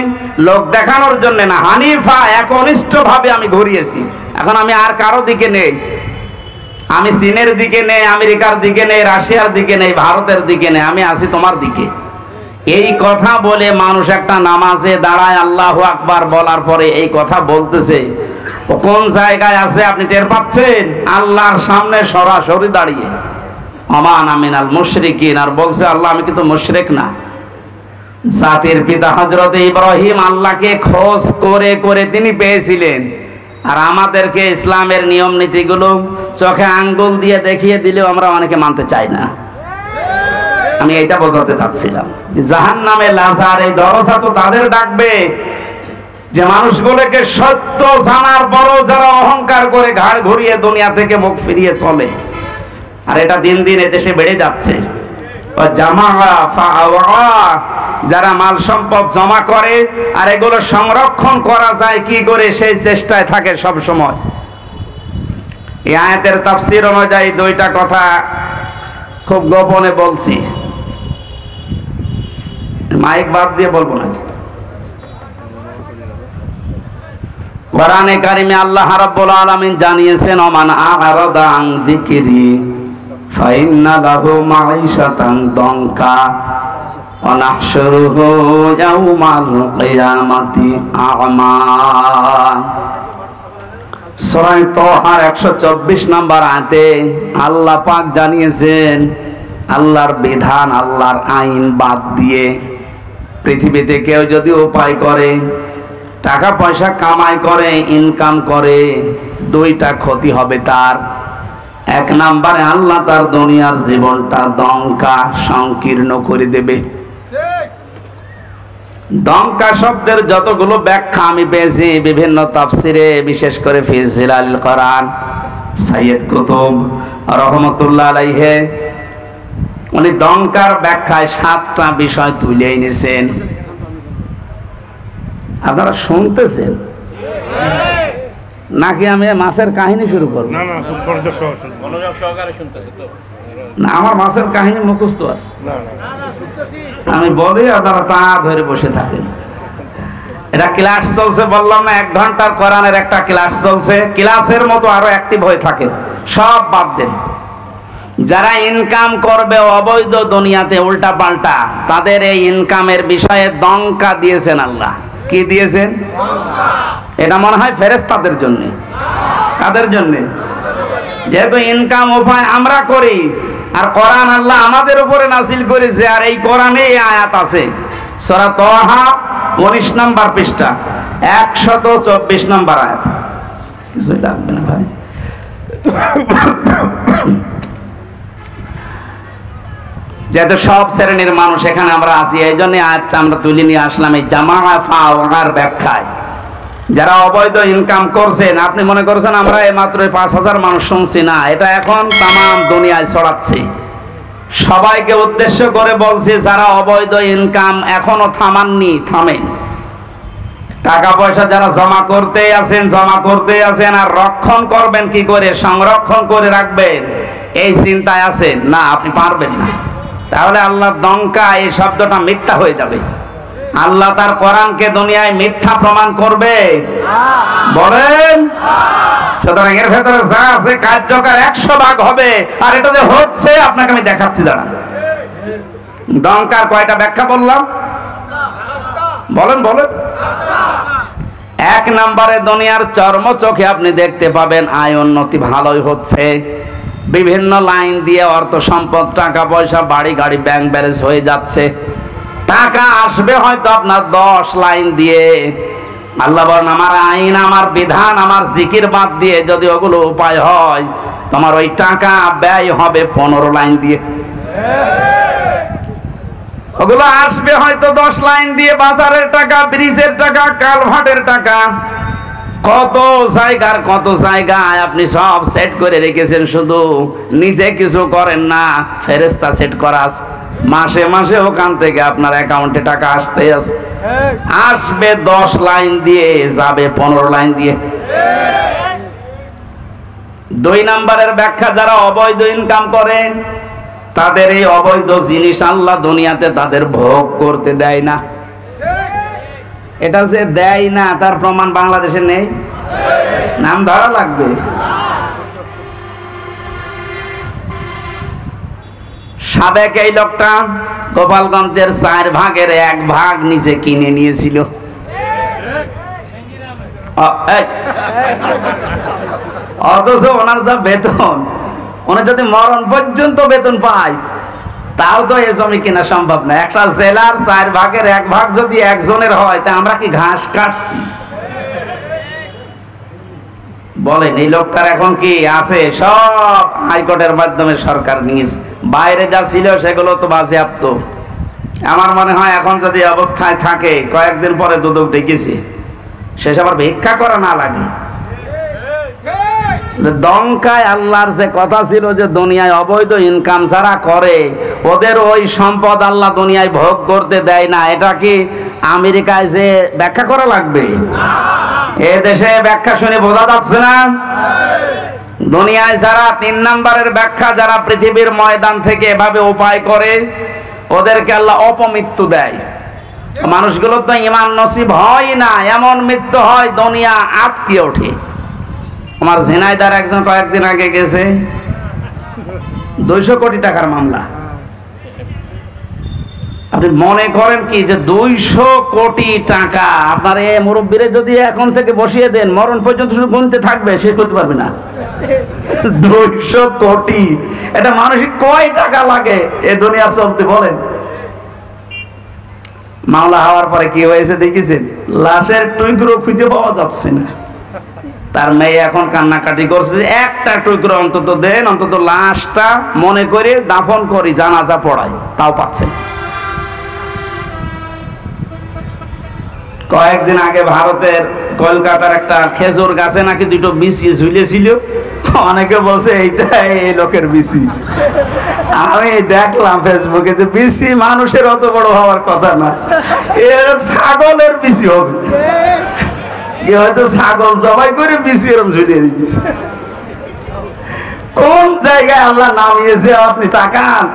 লোক দেখানোর জন্য না, হানিফা একনিষ্ঠ ভাবে আমি ঘুরিয়েছি। এখন আমি আর কারো দিকে নেই, আমি চীনের দিকে নেই, আমেরিকার দিকে নেই, রাশিয়ার দিকে নেই, ভারতের দিকে নেই, আমি আছি তোমার দিকে। এই কথা বলে মানুষ একটা নামাজে দাঁড়ায় আল্লাহু আকবার বলার পরে এই কথা বলতেছে, ও কোন জায়গায় আছে আপনি টের পাচ্ছেন? আল্লাহর সামনে সরাসরি দাঁড়িয়ে আমান আমিনাল মুশরিকিন, আর বলছে আল্লাহ আমি কিন্তু মুশরিক না। জাতির পিতা হযরত ইব্রাহিম আল্লাহকে খোঁজ করে করে তিনি পেয়েছিলেন, আর আমাদেরকে ইসলামের নিয়ম নীতিগুলো চোখে আঙ্গুল দিয়ে দেখিয়ে দিলেও আমরা অনেকে মানতে চাই না। আমি এটা বোঝাতে চাচ্ছিলাম, জাহান্নামে লাজার এই দরজা তো তাদের ডাকবে যে মানুষগুলোকে সত্য জানার পরও যারা অহংকার করে ঘাড় ঘুরিয়ে দুনিয়া থেকে মুখ ফিরিয়ে চলে। আর এটা দিন দিন এদেশে বেড়ে যাচ্ছে। যারা মাল সম্পদ জমা করে আর এগুলো সংরক্ষণ করা যায় কি করে সেই চেষ্টায় থাকে সব সময়। এই আয়াতের তাফসীর অনুযায়ী দুইটা কথা খুব গোপনে বলছি, মাইক বাদ দিয়ে বলবো না। কোরআনে কারিমে আল্লাহ রাব্বুল আলামিন জানিয়েছেন, ওমান আ'রাদা আন যিকরি ফাইন্না লাহু মাঈশাতান দনকা ওয়া নাহশুরুহু ইয়াওমাল কিয়ামাতি আ'মা। সূরা তাহার 124 নম্বর আয়াতে আল্লাহ পাক জানিয়েছেন, আল্লাহর বিধান, আল্লাহর আইন বাদ দিয়ে পৃথিবীতে কেউ যদি উপায় করে, টাকা পয়সা কামাই করে, ইনকাম করে, দুইটা ক্ষতি হবে তার। এক নম্বরে আল্লাহ তার দুনিয়ার জীবনটা দঙ্কা সংকীর্ণ করে দেবে। দঙ্কা শব্দের যতগুলো ব্যাখ্যা আমি পেয়েছি বিভিন্ন তাফসিরে, বিশেষ করে ফি জিলাল কোরআন, সাইয়্যিদ কুতুব রহমাতুল্লাহ আলাইহি উনি দঙ্কার ব্যাখ্যায় 7টা বিষয় তুলে এনেছেন। আপনারা শুনতেছেন নাকি আমি মাছের কাহিনী শুরু করব? না না, খুব মনোযোগ সহকারে শুনতেছে তো। না, আমার মাছের কাহিনী মুখস্থ আছে। না না, আমি বলি আপনারা তা ধরে বসে থাকেন। এটা ক্লাস চলছে, বললাম না 1 ঘন্টার কোরআনের একটা ক্লাস চলছে। ক্লাসের মতো আরো অ্যাক্টিভ হয়ে থাকে, সব বাদ দেন। যারা ইনকাম করবে অবৈধ দুনিয়াতে উল্টা পাল্টা, তাদের এই ইনকামের বিষয়ে দঙ্কা দিয়েছেন আল্লাহ। কি দিয়েছেন? এটা মনে হয় ফেরেশতাদের জন্য। কাদের জন্য? যেহেতু ইনকাম উপায় আমরা করি, আর কোরআন আল্লাহ আমাদের উপরে নাযিল করেছে, আর এই কোরআনে এই আয়াত আছে সূরা তাহা 19 নম্বর পৃষ্ঠা 124 নম্বর আয়াত। কিছুই লাগবে না ভাই। যেহেতু সব শ্রেণীর মানুষ এখানে আমরা আছি, এই জন্য আজকে আমরা তুলে নিয়ে আসলাম এই জামাআ ফাওয়ার ব্যাখ্যায়। যারা অবৈধ ইনকাম করছেন, আপনি মনে করছেন আমরা এই মাত্র 5000 মানুষ শুনছি, না, এটা এখন তামাম দুনিয়ায় ছড়াচ্ছে। সবাইকে উদ্দেশ্য করে বলছি, যারা অবৈধ ইনকাম এখনো থামাননি, থামেন। টাকা পয়সা যারা জমা করতে আছেন আর রক্ষণ করবেন কি করে, সংরক্ষণ করে রাখবেন এই চিন্তায় আছেন, না আপনি পারবেন না। তাহলে আল্লাহর দঙ্কা এই শব্দটা মিথ্যা হয়ে যাবে। আল্লাহ তার কোরআনকে দুনিয়ায় মিথ্যা প্রমাণ করবে? বলেন। সুতরাং এর ভেতরে যা আছে কার্যকর 100 ভাগ হবে। আর এটা যে হচ্ছে আপনাকে আমি দেখাচ্ছি, দাঁড়ান। দঙ্কার কয়টা ব্যাখ্যা বললাম? বলেন বলেন। 1 নম্বরে দুনিয়ার চর্ম চোখে আপনি দেখতে পাবেন আয় উন্নতি ভালোই হচ্ছে। বিভিন্ন লাইন দিয়ে অর্থ সম্পদ, টাকা পয়সা, বাড়ি গাড়ি, ব্যাংক ব্যালেন্স হয়ে যাচ্ছে। টাকা আসবে হয়তো আপনার 10 লাইন দিয়ে। আল্লাহ বলেন, আমার আইন, আমার বিধান, আমার জিকির বাদ দিয়ে যদি ওগুলো উপায় হয়, তোমার ওই টাকা ব্যয় হবে 15 লাইন দিয়ে। ওগুলো আসবে হয়তো 10 লাইন দিয়ে, বাজারের টাকা, ব্রিজের টাকা, কালভার্টের টাকা, কত জায়গায় আপনি সব সেট করে রেখেছেন, শুধু নিজে কিছু করেন না, ফেরেশতা সেট করা আছে। মাসে মাসে ওখান থেকে আপনার অ্যাকাউন্টে টাকা আসতে আছে। আসবে 10 লাইন দিয়ে, যাবে 15 লাইন দিয়ে। 2 নম্বরের ব্যাখ্যা, যারা অবৈধ ইনকাম করে তাদের এই অবৈধ জিনিস আল্লাহ দুনিয়াতে তাদের ভোগ করতে দেয় না। এটা যে দেয় না তার প্রমাণ বাংলাদেশে নেই, নাম ধরা লাগবে। সাবেক এই লোকটা গোপালগঞ্জের 4 ভাগের 1 ভাগ নিচে কিনে নিয়েছিল। অথচ ওনার যা বেতন, উনি যদি মরণ পর্যন্ত বেতন পায়, তাও তো এই জমি কেনা সম্ভব না। একটা জেলার 4 ভাগের 1 ভাগ যদি একজনের হয়, তা আমরা কি ঘাস কাটছি? বলেন, এই লোকটার এখন কি আছে? সব হাইকোর্টের মাধ্যমে সরকার নিয়েছে। বাইরে যা ছিল সেগুলো তো বাজেয়াপ্ত। আমার মনে হয় এখন যদি অবস্থায় থাকে, কয়েকদিন পরে দুদক ডেকেছে, শেষ আবার ভিক্ষা করা না লাগে। দঙ্কায় আল্লাহর যে কথা ছিল যে দুনিয়ায় অবৈধ ইনকাম যারা করে ওদের ওই সম্পদ আল্লাহ দুনিয়ায় ভোগ করতে দেয় না, এটা কি আমেরিকায় যে ব্যাখ্যা করা লাগবে? এ দেশে ব্যাখ্যা শুনে বোঝা যাচ্ছে না? দুনিয়ায় যারা 3 নম্বরের ব্যাখ্যা, যারা পৃথিবীর ময়দান থেকে এভাবে উপায় করে, ওদেরকে আল্লাহ অপমৃত্যু দেয়। মানুষগুলো তো ঈমান নসিব হয় না, এমন মৃত্যু হয় দুনিয়া আটকে ওঠে। আমার ঝিনাইদার একজন কয়েকদিন আগে গেছে, 200 কোটি টাকার মামলা। আপনি মনে করেন কি যে 200 কোটি টাকা আপনার এই মুরব্বীরে যদি এখন থেকে বসিয়ে দেন, মরণ পর্যন্ত শুধু গুনতে থাকবে, শেষ করতে পারবে না। 200 কোটি, এটা মানুষের কয় টাকা লাগে এ দুনিয়া চলতে বলেন? মামলা হওয়ার পরে কি হয়েছে দেখেছেন? লাশের টুকরো খুঁজে পাওয়া যাচ্ছে না। তার মেয়ে এখন কান্নাকাটি করছে, একটা টুকরো অন্তত দেন, অন্তত লাশটা মনে করে দাফন করি, জানাজা পড়াই, তাও পাচ্ছেন। কয়েকদিন আগে ভারতের কলকাতার একটা খেজুর গাছে নাকি 2টো বিচি ঝুলেছিল। অনেকে বলছে এইটা এই লোকের বিচি। আমি দেখলাম ফেসবুকে যে বিসি মানুষের অত বড় হওয়ার কথা না, এর ছাগলের বিসি হবে। হয়তো ছাগল জবাই করে বিসি এরকম ঝুলিয়ে দিয়েছে। কোন জায়গায় আল্লাহ নামিয়েছে আপনি তাকান।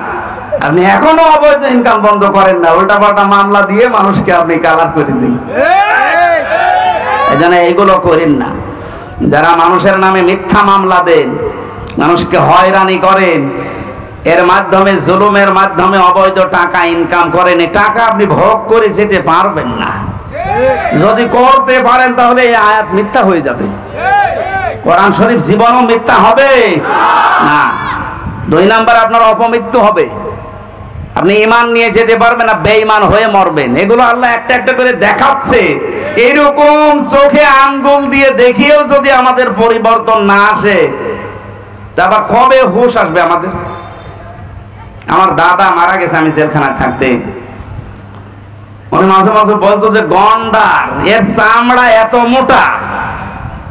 আপনি এখনো অবৈধ ইনকাম বন্ধ করেন না, উল্টা পাল্টা মামলা দিয়ে মানুষকে আপনি কালার করে দিন। এই জন্য এইগুলো করেন না। যারা মানুষের নামে মিথ্যা মামলা দেন, মানুষকে হয়রানি করেন, এর মাধ্যমে জুলুমের মাধ্যমে অবৈধ টাকা ইনকাম করেন, এই টাকা আপনি ভোগ করে যেতে পারবেন না। যদি করতে পারেন তাহলে এই আয়াত মিথ্যা হয়ে যাবে, কোরআন শরীফ জীবনও মিথ্যা হবে না। 2 নাম্বার আপনার অপমৃত্যু হবে, আপনি ঈমান নিয়ে যেতে পারবেন না, বেঈমান হয়ে মরবেন। এগুলো আল্লাহ একটা একটা করে দেখাচ্ছে। এরকম চোখে আঙ্গুল দিয়ে দেখিয়েও যদি আমাদের পরিবর্তন না আসে, তারপর কবে হুঁশ আসবে আমাদের? আমার দাদা মারা গেছে, আমি জেলখানায় থাকতে, উনি মাঝে মাঝে বলতো যে গন্ডার এর চামড়া এত মোটা,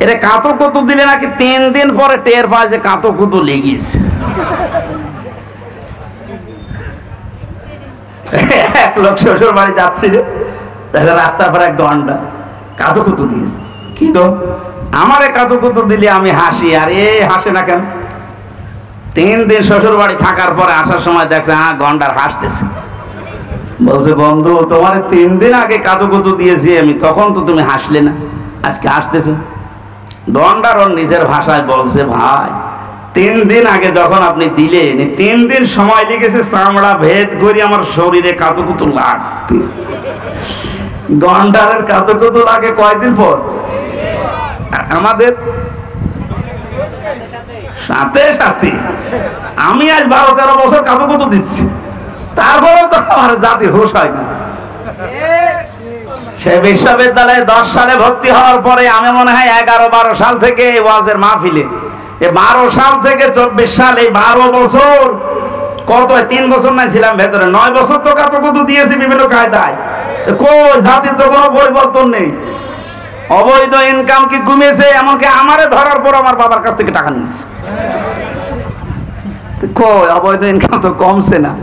এটা কাঁতো কুতু দিলে নাকি 3 দিন পরে টের পায় যে কাঁতো কুতু লেগেছে। এক লোক শ্বশুর বাড়ি যাচ্ছিল, তাহলে রাস্তার পর এক গন্ডার কাঁতো কুতু দিয়েছে। কি গো, আমারে কাঁতো কুতু দিলে আমি হাসি, আর এ হাসে না কেন? 3 দিন শ্বশুর বাড়ি থাকার পরে আসার সময় দেখছে গন্ডার হাসতেছে। বলছে বন্ধু, তোমার 3 দিন আগে কাঁতো কুতু দিয়েছি আমি, তখন তো তুমি হাসলে না, আজকে হাসতেছো। গন্ডার ওর নিজের ভাষায় বলছে, ভাই 3 দিন আগে যখন আপনি দিলেন, 3 দিন সময় লেগেছে চামড়া ভেদ করে আমার শরীরে কাঁতো কুতু লাগতে। গন্ডারের কাঁতো কুতু লাগে কয়দিন পর, আমাদের সাথে সাথে। আমি আজ 12-13 বছর কাঁতো কুতু দিচ্ছি, তারপরে তো আমার জাতি হুঁশ হয় না। সে বিশ্ববিদ্যালয়ে 10 সালে ভর্তি হওয়ার পরে আমি মনে হয় 11-12 সাল থেকে ওয়াজের মাহফিলে, 12 সাল থেকে 24 সাল, এই 12 বছর, কত 3 বছর না ছিলাম ভেতরে, 9 বছর তো কাঁতো কুতু দিয়েছি বিভিন্ন কায়দায়। কই জাতির তো কোনো পরিবর্তন নেই। অবৈধ ইনকাম কি কমেছে? এমনকি আমারে ধরার পর আমার বাবার কাছ থেকে টাকা নিয়েছে। কই অবৈধ ইনকাম তো কমছে না।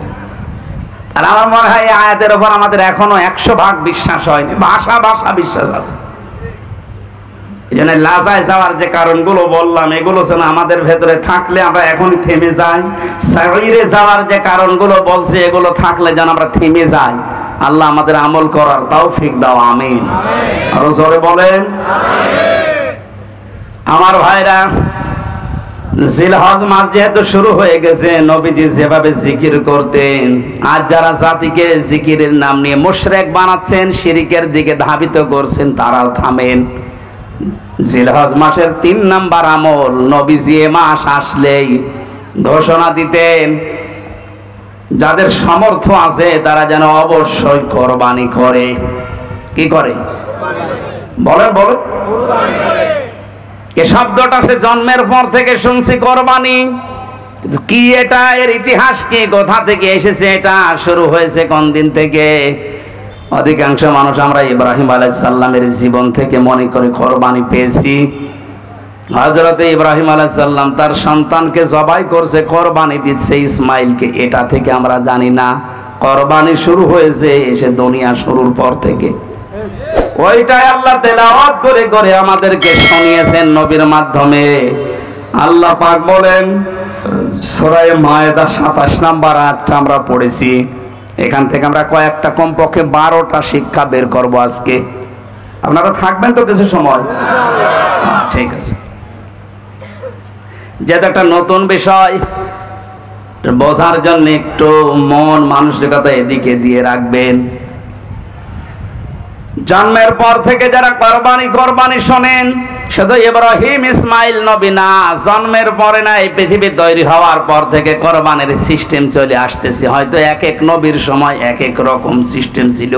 আর আমার মনে হয় এই আয়াতের উপর আমাদের এখনো 100% বিশ্বাস হয়নি, ভাষা বিশ্বাস আছে। এই জন্য লাজায় যাওয়ার যে কারণগুলো বললাম, এগুলো যেন আমাদের ভেতরে থাকলে আমরা এখনই থেমে যাই। সাইরে যাওয়ার যে কারণগুলো বলছে, এগুলো থাকলে যেন আমরা থেমে যাই। আল্লাহ আমাদের আমল করার তৌফিক দাও, আমিন। আরো জোরে বলেন আমার ভাইরা। জিলহজ মাস যেহেতু শুরু হয়ে গেছে, নবীজি যেভাবে জিকির করতেন, আজ যারা জাতিকে জিকিরের নাম নিয়ে মুশরিক বানাচ্ছেন, শিরকের দিকে ধাবিত করছেন, তারাও থামেন। জিলহজ মাসের 3 নাম্বার আমল, নবীজি এ মাস আসলেই ঘোষণা দিতেন, যাদের সামর্থ্য আছে তারা যেন অবশ্যই কোরবানি করে। কি করে? বলেন বলেন। এ শব্দটা সে জন্মের পর থেকে শুনছি, কোরবানি কি, এটা এর ইতিহাস কি, কোথা থেকে এসেছে, এটা শুরু হয়েছে কোন দিন থেকে? অধিকাংশ মানুষ আমরা ইব্রাহিম আলাইহিস সালামের জীবন থেকে মনে করে কোরবানি পেয়েছি। হযরত ইব্রাহিম আলাইহিস সালাম তার সন্তানকে জবাই করছে, কোরবানি দিচ্ছে ইসমাইলকে, এটা থেকে আমরা জানি না। কোরবানি শুরু হয়েছে এসে দুনিয়া শুরুর পর থেকে। ওইটাই আল্লাহ তেলাওয়াত করে করে আমাদেরকে শুনিয়েছেন নবীর মাধ্যমে। আল্লাহ পাক বলেন সূরা মায়েদা 27 নাম্বার আয়াতটা আমরা পড়েছি, এখান থেকে আমরা কয়েকটা, কমপক্ষে 12টা শিক্ষা বের করব আজকে। আপনারা থাকবেন তো কিছু সময়? ঠিক আছে। যেটা একটা নতুন বিষয়, বোঝার জন্য একটু মন মানসিকতা এদিকে দিয়ে রাখবেন। জন্মের পর থেকে যারা কোরবানি শোনেন, শুধু ইব্রাহিম ইসমাইল নবী না, জন্মের পরে না, এই পৃথিবী তৈরি হওয়ার পর থেকে কোরবানির সিস্টেম চলে আসতেছে। হয়তো এক এক নবীর সময় এক এক রকম সিস্টেম ছিল।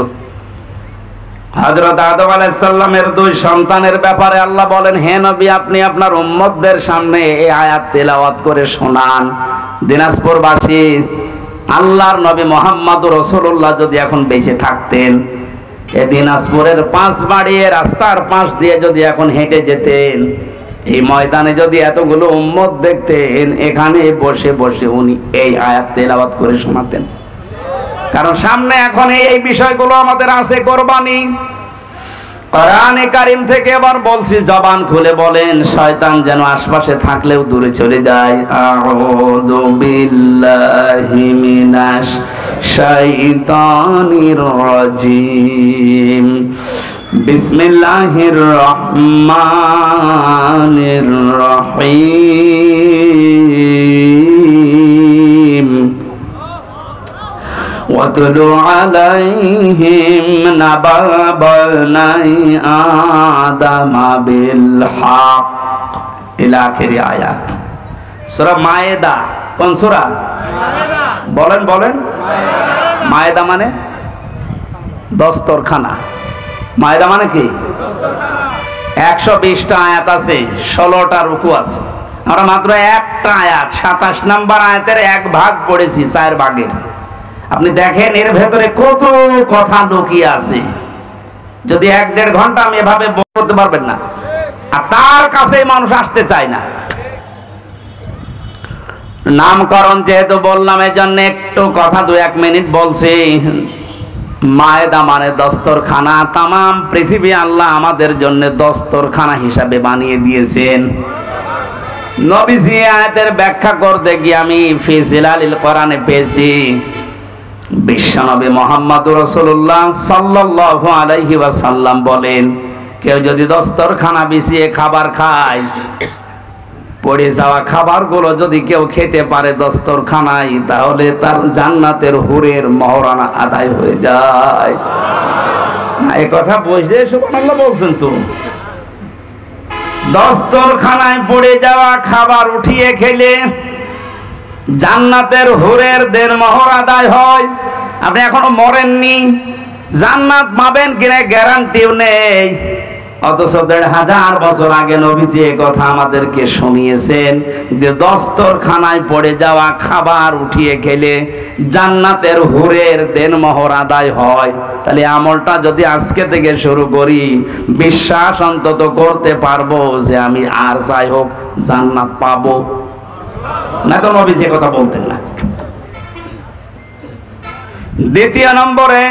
হযরত আদম আলাইহিস সালামের 2 সন্তানের ব্যাপারে আল্লাহ বলেন, হে নবী, আপনি আপনার উম্মতদের সামনে এই আয়াত তেলাওয়াত করে শোনান। দিনাজপুরবাসী, আল্লাহর নবী মুহাম্মদুর রাসূলুল্লাহ যদি এখন বেঁচে থাকতেন, এই দিনাজপুরের 5 বাড়িয়ে রাস্তার পাশ দিয়ে যদি এখন হেঁটে যেতেন, এই ময়দানে যদি এতগুলো উম্মত দেখতেন, এখানে বসে বসে উনি এই আয়াত তেলাওয়াত করে শোনাতেন। কারণ সামনে এখন এই বিষয়গুলো আমাদের আছে, কোরবানি। কোরআনে কারীম থেকে এবার বলছি, জবান খুলে বলেন, শয়তান যেন আশপাশে থাকলেও দূরে চলে যায়। আউযু বিল্লাহি মিনাশ শাইতানির রাজিম। বিসমিল্লাহির রহমানির রহিম। ওয়াতলু আলাইহিম নাবা বনি আদম বিল হক ইলা আখিরি আয়াত। সূরা মায়েদা। কোন সূরা? বলেন বলেন। মায়েদা মানে দস্তরখানা। মায়েদা মানে কি? 120টা আয়াত আছে, 16টা রুকু আছে। আমরা মাত্র একটা আয়াত 27 নম্বর আয়াতের এক ভাগ পড়েছি, 4 ভাগের। আপনি দেখেন এর ভেতরে কত কথা লুকিয়ে আছে। যদি 1-1.5 ঘন্টা আমি এভাবে বলতে পারবেন না। আর তার কাছে মানুষ আসতে চায় না। নামকরণ যেহেতু বললাম, এর জন্য একটু কথা 2-1 মিনিট বলছি। মায়েদা মানে দস্তরখানা। তামাম পৃথিবী আল্লাহ আমাদের জন্য দস্তরখানা হিসাবে বানিয়ে দিয়েছেন। নবীজি আয়াতের ব্যাখ্যা করতে গিয়ে আমি ফি জিলালিল কোরআনে পেয়েছি, বিশ্বনবী মুহাম্মদুর রাসূলুল্লাহ সাল্লাল্লাহু আলাইহি ওয়াসাল্লাম বলেন, কেউ যদি দস্তরখানা বিছিয়ে খাবার খায়, পড়ে যাওয়া খাবারগুলো যদি কেউ খেতে পারে দস্তরখানায়, তাহলে তার জান্নাতের হুরের মহরানা আদায় হয়ে যায়। এই কথা বুঝলে সুবহানাল্লাহ বলছেন তো। দস্তরখানায় পড়ে যাওয়া খাবার উঠিয়ে খেলে জান্নাতের হুরের মোহর আদায় হয়। আপনি এখনো মরেননি, জান্নাত পাবেন কিনা গ্যারান্টিও নেই। অথচ 1500 বছর আগে নবীজি এই কথা আমাদেরকে শুনিয়েছেন যে দস্তরখানায় পড়ে যাওয়া খাবার উঠিয়ে খেলে জান্নাতের হুরের দেনমোহর আদায় হয়। তাহলে আমলটা যদি আজকে থেকে শুরু করি, বিশ্বাস অন্তত করতে পারবো যে আমি আর যাই হোক জান্নাত পাবো। না তো নবীজি কথা বলতেন না। দ্বিতীয় নম্বরে,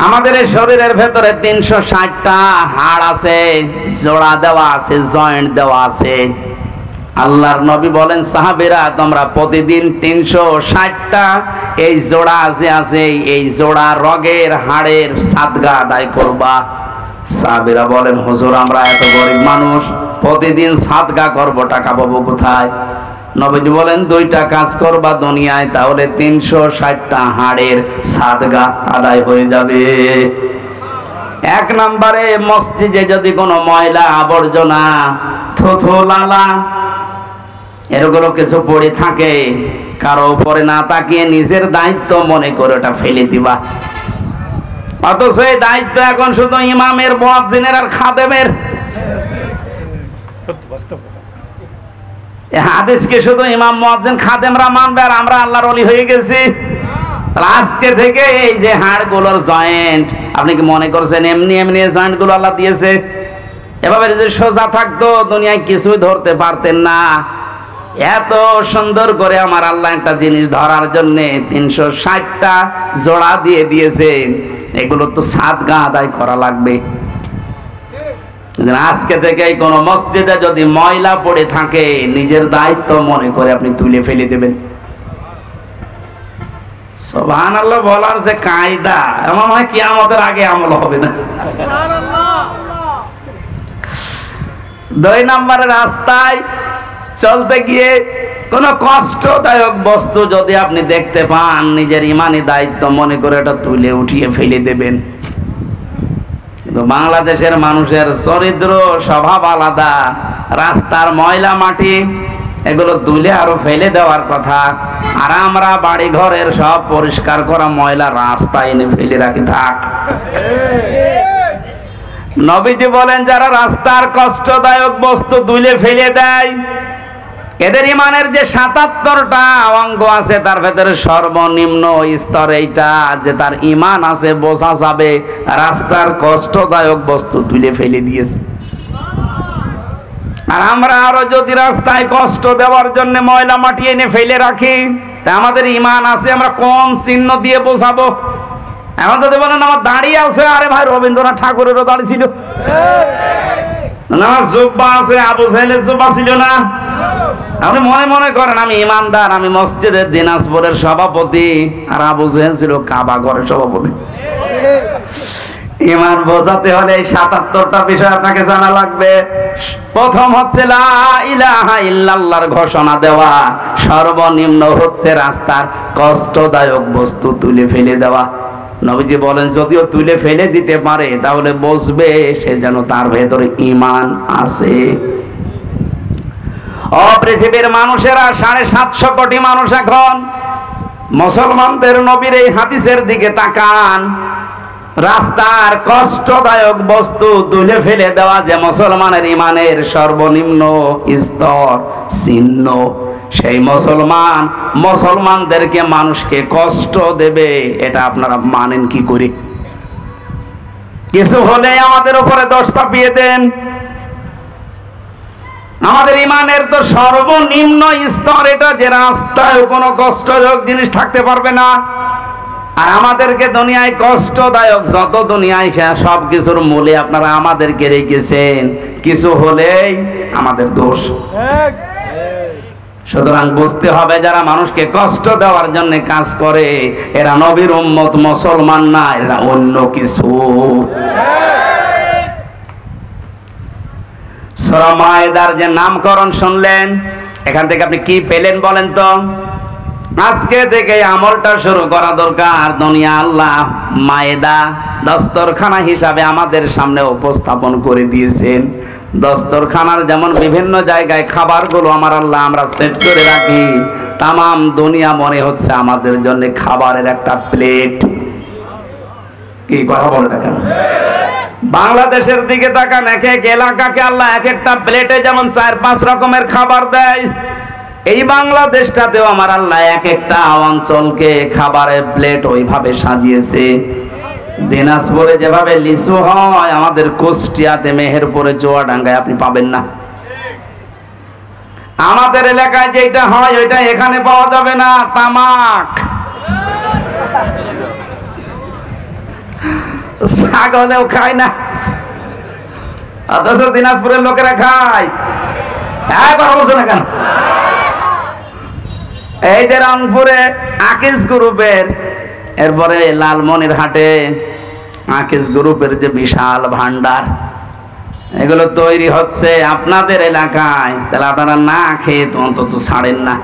আমাদের এই শরীরের ভেতরে 360টা হাড় আছে, জোড়া দেওয়া আছে, জয়েন্ট দেওয়া আছে। আল্লাহর নবী বলেন, সাহাবীরা তোমরা প্রতিদিন 360টা এই জোড়া আছে এই জোড়া রগের হাড়ের সাদগা আদায় করবা। সাহাবীরা বলেন, হুজুর আমরা এত গরিব মানুষ, প্রতিদিন সাদগা করব, টাকা পাবো কোথায়? নবীজি বলেন, 2টা কাজ করবা দুনিয়ায়, তাহলে 360টা হাড়ের সাদগা আদায় হয়ে যাবে। 1 নম্বরে, মসজিদে যদি কোনো ময়লা আবর্জনা থুথু লালা এরগুলো কিছু পড়ে থাকে, কারো উপরে না তাকিয়ে নিজের দায়িত্ব মনে করে ওটা ফেলে দিবা। অথচ এই দায়িত্ব এখন শুধু ইমামের, মুয়াজ্জিনের আর খাদেমের। হাদিসকে শুধু ইমাম, মুয়াজ্জিন, খাদেমরা মানবে, আর আমরা আল্লাহর ওলি হয়ে গেছি। আজকে থেকে এই যে হাড়গুলোর জয়েন্ট, আপনি কি মনে করছেন এমনি এমনি জয়েন্ট গুলো আল্লাহ দিয়েছে? এভাবে যদি সোজা থাকতো দুনিয়ায় কিছুই ধরতে পারতেন না। এত সুন্দর করে আমার আল্লাহ একটা জিনিস ধরার জন্য 360টা জোড়া দিয়ে দিয়েছেন। এগুলো তো সাদগা আদায় করা লাগবে। আজকে থেকে কোন মসজিদে যদি ময়লা পড়ে থাকে, নিজের দায়িত্ব মনে করে আপনি তুলে ফেলে দেবেন। সুবহানাল্লাহ বলার যে কায়দা, এমন হয় কিয়ামতের আগে আমল হবে না। 2 নম্বরের, রাস্তায় চলতে গিয়ে কোন কষ্টদায়ক বস্তু যদি আপনি দেখতে পান, নিজের ইমানি দায়িত্ব মনে করে এটা তুলে উঠিয়ে ফেলে দেবেন। কিন্তু বাংলাদেশের মানুষের চরিত্র স্বভাব আলাদা। রাস্তার ময়লা মাটি এগুলো তুলে আরো ফেলে দেওয়ার কথা, আর আমরা বাড়ি ঘরের সব পরিষ্কার করা ময়লা রাস্তায় এনে ফেলে রাখি থাক। নবীজি বলেন, যারা রাস্তার কষ্টদায়ক বস্তু তুলে ফেলে দেয়, এদের ইমানের যে 77টা অঙ্গ আছে, তার ভেতরে সর্বনিম্ন স্তর এইটা যে তার ইমান আছে, বোঝা যাবে রাস্তার কষ্টদায়ক বস্তু তুলে ফেলে দিয়েছে। আর আমরা আরো যদি রাস্তায় কষ্ট দেওয়ার জন্য ময়লা মাটি এনে ফেলে রাখি, তা আমাদের ঈমান আছে আমরা কোন চিহ্ন দিয়ে বোঝাবো? এখন যদি বলেন আমার দাঁড়িয়ে আছে, আরে ভাই রবীন্দ্রনাথ ঠাকুরেরও দাড়ি ছিল না, জুব্বা আছে, আবু সাহেলের জুব্বা ছিল না। আপনি মনে মনে করেন আমি ইমানদার, আমি মসজিদের দিনাজপুরের সভাপতি, আর আবু সাহেল ছিল কাবা ঘরের সভাপতি। ঈমান বোঝাতে হলে এই ৭৭টা বিষয় আপনাকে জানা লাগবে। প্রথম হচ্ছে লা ইলাহা ইল্লাল্লাহর ঘোষণা দেওয়া, সর্বনিম্ন হচ্ছে রাস্তার কষ্টদায়ক বস্তু তুলে ফেলে দেওয়া। নবীজি বলেন যদিও তুলে ফেলে দিতে পারে তাহলে বুঝবে সে যেন তার ভেতরে ঈমান আছে। পৃথিবীর মানুষেরা ৭৫০ কোটি মানুষ এখন মুসলমানদের নবীর এই হাদিসের দিকে তাকান। রাস্তার কষ্টদায়ক বস্তু তুলে ফেলে দেওয়া যে মুসলমানের ঈমানের সর্বনিম্ন স্তর চিহ্ন। সেই মুসলমান মুসলমানদেরকে মানুষকে কষ্ট দেবে, এটা আপনারা মানেন কি করে? কিছু হলে আমাদের উপরে দোষ চাপিয়ে দেন। আমাদের ঈমানের তো সর্বনিম্ন স্তর এটা, যে রাস্তায় কোনো কষ্টদায়ক জিনিস থাকতে পারবে না। আর আমাদেরকে দুনিয়ায় কষ্টদায়ক যত দুনিয়ায় সব কিছুর মূলে আপনারা আমাদেরকে রেখেছেন, কিছু হলেই আমাদের দোষ। সুতরাং বুঝতে হবে যারা মানুষকে কষ্ট দেওয়ার জন্য কাজ করে এরা নবীর উম্মত, মুসলমান না, এরা অন্য কিছু। সূরা মায়েদার যে নামকরণ শুনলেন, এখান থেকে আপনি কি পেলেন বলেন তো? আজকে থেকে আমলটা শুরু করা দরকার। দুনিয়া আল্লাহ মায়েদা দস্তরখানা হিসাবে আমাদের সামনে উপস্থাপন করে দিয়েছেন। দস্তরখানার যেমন বিভিন্ন জায়গায় খাবারগুলো আমার আল্লাহ আমরা সেট করে রাখি, তামাম দুনিয়া মনে হচ্ছে আমাদের জন্য খাবারের একটা প্লেট। কি কথা বলে দেখেন, বাংলাদেশের দিকে তাকান, এক এক এলাকাকে আল্লাহ এক একটা প্লেটে যেমন ৪-৫ রকমের খাবার দেয়, এই বাংলাদেশটাতেও আমার আল্লাহ এক একটা অঞ্চলকে খাবারের প্লেট ওইভাবে সাজিয়েছে। দিনাজপুরে যেভাবে লিচু হয়, আমাদের কুষ্টিয়াতে, মেহেরপুরে, চুয়াডাঙ্গায় আপনি পাবেন না। আমাদের এলাকায় যেটা হয় ওইটা এখানে পাওয়া যাবে না, তামাক। ছাগলেও খায় না, অথচ দিনাজপুরের লোকেরা খায়। কথা বলছো না কেন? এই যে রংপুরে আকিজ গ্রুপের, এরপরে লালমনিরহাটে আকিজ গ্রুপের যে বিশাল ভান্ডার, এগুলো তৈরি হচ্ছে আপনাদের এলাকায়, তাহলে আপনারা না খেয়ে তো অন্তত ছাড়েন না।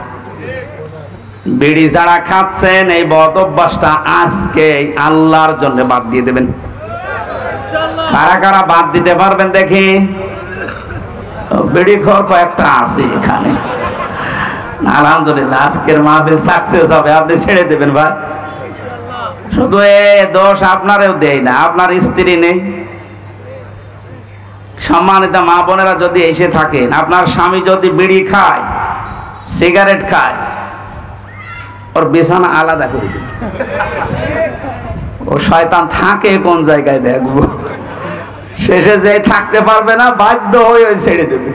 বিড়ি যারা খাচ্ছেন এই বদ অভ্যাসটা আজকে আল্লাহর জন্য বাদ দিয়ে দেবেন। কারা কারা বাদ দিতে পারবেন দেখি? বিড়ি খোর কয়েকটা আছে এখানে, আলহামদুলিল্লাহ আজকের মাহফিল সাকসেস হবে, আপনি ছেড়ে দেবেন ভাই। শুধু এ দোষ আপনারও দেয় না, আপনার স্ত্রী নেই। সম্মানিত মা বোনেরা যদি এসে থাকেন, আপনার স্বামী যদি বিড়ি খায়, সিগারেট খায়, ওর বিছানা আলাদা করে দিন। ও শয়তান থাকে কোন জায়গায় দেখবো, শেষে যে থাকতে পারবে না, বাধ্য হয়ে ছেড়ে দেবে।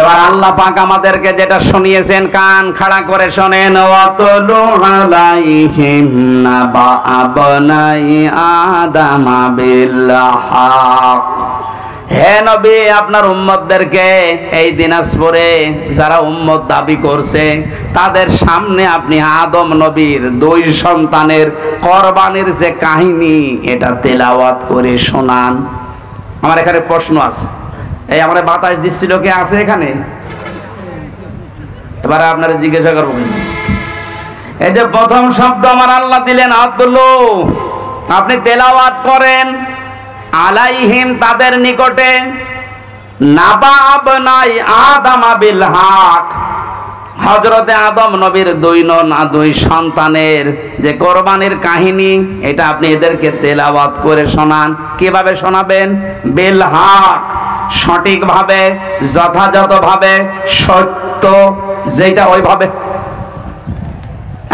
এবার আল্লাহ পাক আমাদেরকে যেটা শুনিয়েছেন কান খাড়া করে শোনেন। ওয়াতলু আলাইহিম নাবা আবনাই আদম বিল হক। হে নবী, আপনার উম্মতদেরকে এই দিনাজপুরে যারা উম্মত দাবি করছে তাদের সামনে আপনি আদম নবীর 2 সন্তানের কোরবানির যে কাহিনী এটা তেলাওয়াত করে শোনান। আমার এখানে প্রশ্ন আছে, এই আমরা বাতাস দিচ্ছিল কে আছে এখানে? এবারে আপনারা জিজ্ঞাসা করবো, এই যে প্রথম শব্দ আমার আল্লাহ দিলেন আব্দুল্লাহ, আপনি তেলাওয়াত করেন আলাইহিম তাদের নিকটে, নাবা আবনাই আদম বিল হক, হযরতে আদম নবীর 2 সন্তানের যে কোরবানির কাহিনী এটা আপনি এদেরকে তেলাওয়াত করে শোনান। কিভাবে শোনাবেন? বিল হক, সঠিকভাবে, যথাযথভাবে, সত্য যেটা ওইভাবে।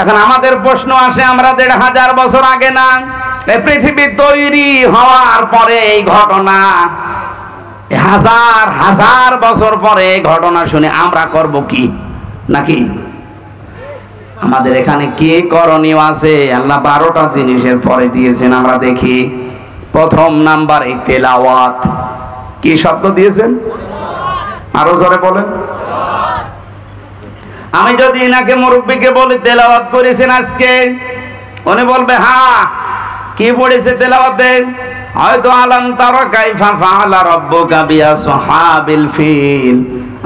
এখন আমাদের প্রশ্ন আসে, আমরা 1500 বছর আগে না এই পৃথিবী তৈরি হওয়ার পরে এই ঘটনা, হাজার হাজার বছর পরে এই ঘটনা শুনে আমরা করব কি? নাকি আমাদের এখানে কি করণীয় আছে? আল্লাহ 12টা জিনিসের পরে দিয়েছেন, আমরা দেখি। প্রথম নাম্বারে তেলাওয়াত। কি শব্দ দিয়েছেন? আরো জোরে বলেন। আমি যদি এনাকে মুরব্বীকে বলি তেলাওয়াত করেছেন আজকে, উনি বলবে হ্যাঁ। কি পড়েছে তেলাওয়াতে? হয়তো আলাম তারা কাইফা ফাআলা রাব্বুকা বিআসহাবিল ফিল